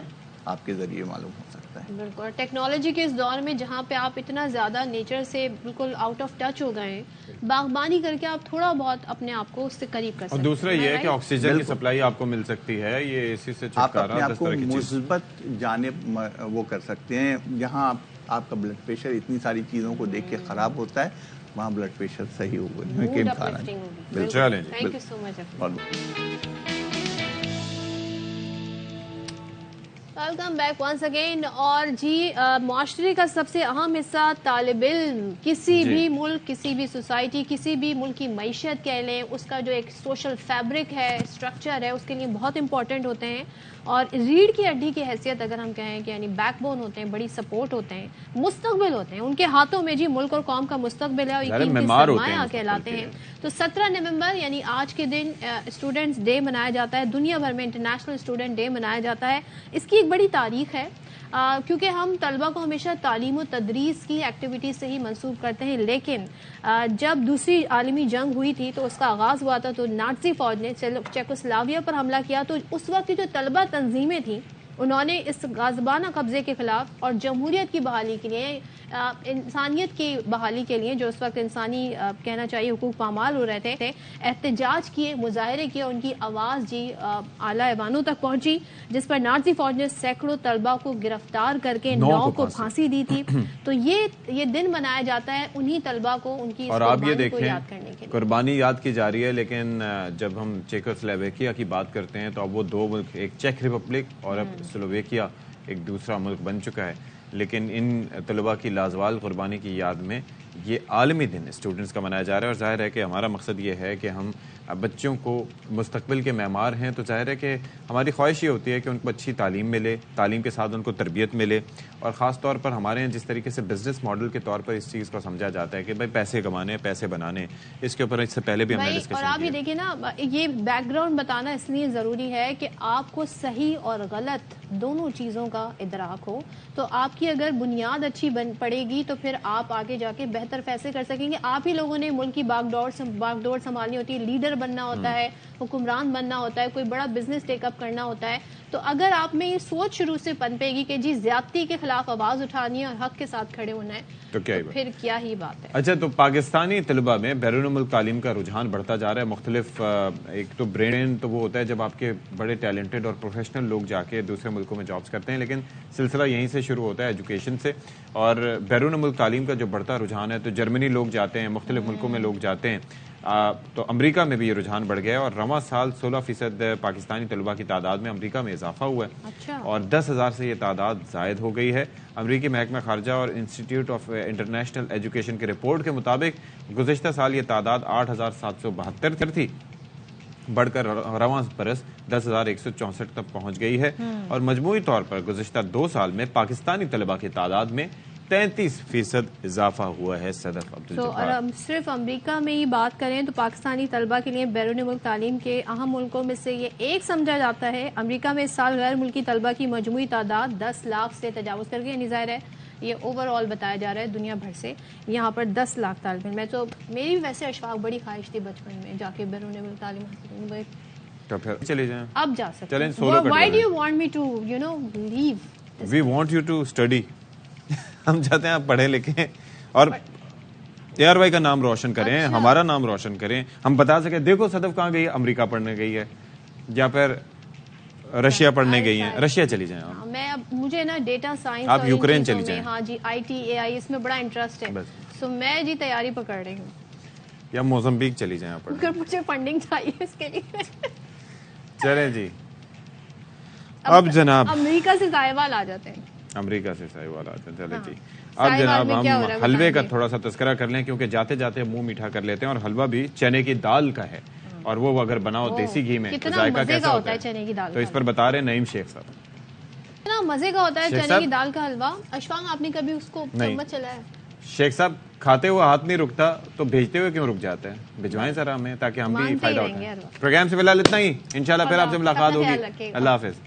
آپ کے ذریعے معلوم ہو سکتا ہے. بالکل. ٹیکنالوجی کے اس دور میں جہاں پہ آپ اتنا زیادہ نیچر سے بالکل آؤٹ آف ٹچ ہو گئے ہیں، باغبانی کر کے آپ تھوڑا بہت اپنے آپ کو اس سے قریب کر سکتے ہیں. اور دوسرا یہ ہے کہ آکسیجن کی سپلائی آپ کو مل سکتی ہے، یہ اسی سے چھٹکارا. آپ اپنے آپ کو مثبت جانب وہ کر سکتے ہیں. جہاں آپ کا بلڈ پریشر اتنی ساری چیزوں کو دیکھ کے خراب ہوتا ہے، وہاں بلڈ پریشر صحیح ہوگا. Thank you so much. Welcome back once again. اور جی معاشرے کا سب سے اہم حصہ طالب علم، کسی بھی ملک، کسی بھی سوسائٹی، کسی بھی ملک کی معیشت کہہ لیں، اس کا جو ایک سوشل فیبرک ہے، اسٹرکچر ہے، اس کے لیے بہت امپورٹنٹ ہوتے ہیں. اور ریڑھ کی ہڈی کی حیثیت اگر ہم کہیں کہ یعنی بیک بون ہوتے ہیں، بڑی سپورٹ ہوتے ہیں، مستقبل ہوتے ہیں. ان کے ہاتھوں میں جی ملک اور قوم کا مستقبل ہے، اور یقین سرمایہ کہلاتے ہیں. تو 17 نومبر یعنی آج کے دن اسٹوڈنٹس ڈے منایا جاتا ہے. دنیا بھر میں انٹرنیشنل اسٹوڈنٹ ڈے منایا جاتا ہے. اس کی ایک بڑی تاریخ ہے، کیونکہ ہم طلبہ کو ہمیشہ تعلیم و تدریس کی ایکٹیویٹیز سے ہی منسوب کرتے ہیں. لیکن جب دوسری عالمی جنگ ہوئی تھی تو اس کا آغاز ہوا تھا، تو نازی فوج نے چیکوسلاویا پر حملہ کیا. تو اس وقت جو طلبہ تنظیمیں تھیں، انہوں نے اس غازبانہ قبضے کے خلاف اور جمہوریت کی بحالی کے لیے، انسانیت کی بحالی کے لیے، جو اس وقت انسانی کہنا چاہیے حقوق پامال ہو رہے تھے، احتجاج کیے، مظاہرے کیے. ان کی آواز جی اعلیٰ ایوانوں تک پہنچی، جس پر نازی فوج نے سینکڑوں طلبہ کو گرفتار کر کے 9 کو پھانسی دی تھی. تو یہ دن منایا جاتا ہے انہی طلبہ کو ان کی قربانی کو یاد کرنے کے لیے. قربانی یاد کی جا رہی ہے. لیکن جب ہم چیکوسلوواکیا کی بات کرتے ہیں تو اب وہ 2 ملک، ایک چیک ریپبلک اور اب سلوواکیا ایک دوسرا ملک بن چکا ہے. لیکن ان طلباء کی لازوال قربانی کی یاد میں یہ عالمی دن اسٹوڈنٹس کا منایا جا رہا ہے. اور ظاہر ہے کہ ہمارا مقصد یہ ہے کہ ہم بچوں کو مستقبل کے معمار ہیں، تو ظاہر ہے کہ ہماری خواہش یہ ہوتی ہے کہ ان کو اچھی تعلیم ملے، تعلیم کے ساتھ ان کو تربیت ملے. اور خاص طور پر ہمارے یہاں جس طریقے سے بزنس ماڈل کے طور پر اس چیز کو سمجھا جاتا ہے کہ بھائی پیسے کمانے، پیسے بنانے، اس کے اوپر اس سے پہلے بھی ہم نے ڈسکشن کیا. اور آپ یہ دیکھیں نا، یہ بیک گراؤنڈ بتانا اس لیے ضروری ہے کہ آپ کو صحیح اور غلط دونوں چیزوں کا ادراک ہو. تو آپ کی اگر بنیاد اچھی پڑے گی تو پھر آپ آگے جا کے بہتر فیصلے کر سکیں گے. آپ ہی لوگوں نے ملک کی باغ دوڑ سنبھالنی ہوتی ہے، لیڈر بننا ہوتا ہے، حکمران بننا ہوتا ہے، کوئی بڑا بزنس ٹیک اپ کرنا ہوتا ہے. تو اگر آپ میں یہ سوچ شروع سے پنپے گی کہ جی زیادتی کے خلاف آواز اٹھانی ہے اور حق کے ساتھ کھڑے ہونا ہے، تو پھر کیا ہی بات ہے. اچھا، تو پاکستانی طلباء میں بیرون ملک تعلیم کا رجحان بڑھتا جا رہا ہے. مختلف ایک تو برین تو وہ ہوتا ہے جب آپ کے بڑے ٹیلنٹڈ اور پروفیشنل لوگ جا کے دوسرے ملکوں میں جابس کرتے ہیں، لیکن سلسلہ یہیں سے شروع ہوتا ہے، ایجوکیشن سے. اور بیرون ملک تعلیم کا جو بڑھتا رجحان ہے، تو جرمنی لوگ جاتے ہیں، مختلف ملکوں میں لوگ جاتے ہیں. تو امریکہ میں بھی یہ رجحان بڑھ گیا ہے، اور رواں سال 16% پاکستانی طلباء کی تعداد میں امریکہ میں اضافہ ہوا ہے. اور 10,000 سے یہ تعداد زائد ہو گئی ہے. امریکی محکمہ خارجہ اور انسٹیٹیوٹ آف انٹرنیشنل ایجوکیشن کے رپورٹ کے مطابق گزشتہ سال یہ تعداد 8,772 تھی، بڑھ کر رواں برس 10,164 تک پہنچ گئی ہے. اور مجموعی طور پر گزشتہ 2 سال میں پاکستانی طلباء کی تعداد میں 33% اضافہ ہوا ہے صدف عبدالجبار. اور صرف امریکہ میں ہی بات کریں تو پاکستانی طلبہ کے لیے بیرون ملک تعلیم کے اہم ملکوں میں سے یہ ایک سمجھا جاتا ہے. امریکہ میں اس سال غیر ملکی طلبہ کی مجموعی تعداد 10 لاکھ سے تجاوز کر گئی. یعنی ظاہر ہے یہ اوور آل بتایا جا رہا ہے دنیا بھر سے یہاں پر 10 لاکھ طالب علم. میں تو میری ویسے اشفاق بڑی خواہش تھی بچپن میں جا کے بیرون ملک تعلیم حاصل کروں. تو پھر چلے جائیں, اب جا سکتے چلیں solo. Why do you want me to you know leave? We want you to study. ہم چاہتے ہیں آپ پڑھیں لکھیں اور اے آر وائی کا نام روشن کریں, ہمارا نام روشن کریں, ہم بتا سکیں دیکھو صدف کہاں گئی ہے, امریکہ پڑھنے گئی ہے یا پھر رشیا پڑھنے گئی ہیں. رشیا چلی جائیں آپ. میں مجھے نا ڈیٹا سائنس, آپ یوکرین چلی جائیں. ہاں جی, آئی ٹی اے آئی اس میں بڑا انٹرسٹ ہے. سو میں جی تیاری پکڑ رہی ہوں. یا موزمبیک چلی جائیں آپ, اگر مجھے فنڈنگ چاہیے اس کے لیے. چلیں جی. اب جناب امریکہ سے سائیوال آ جاتے ہیں. امریکہ سے سائیوال آتے ہیں. چلیں جی. اب جناب ہم حلوے کا تھوڑا سا تذکرہ کر لیں کیونکہ جاتے جاتے منہ میٹھا کر لیتے ہیں. اور حلوہ بھی چنے کی دال کا ہے اور وہ اگر بناؤ دیسی گھی میں تو ذائقہ کیسا ہوتا ہے چنے کی دال. تو اس پر بتا رہے نعیم شیخ صاحب. اتنا مزے کا ہوتا ہے چنے کی دال کا حلوہ. اشفاق آپ نے کبھی اس کو چمچ چلایا؟ شیخ صاحب کھاتے ہوئے ہاتھ نہیں رکتا تو بھیجتے ہوئے کیوں رک جاتے ہیں؟ بھجوائیں ذرا ہمیں تاکہ ہم بھی فائدہ اٹھائیں. پروگرام سے فی الحال اتنا ہی, انشاءاللہ پھر آپ سے ملاقات ہوگی. اللہ حافظ.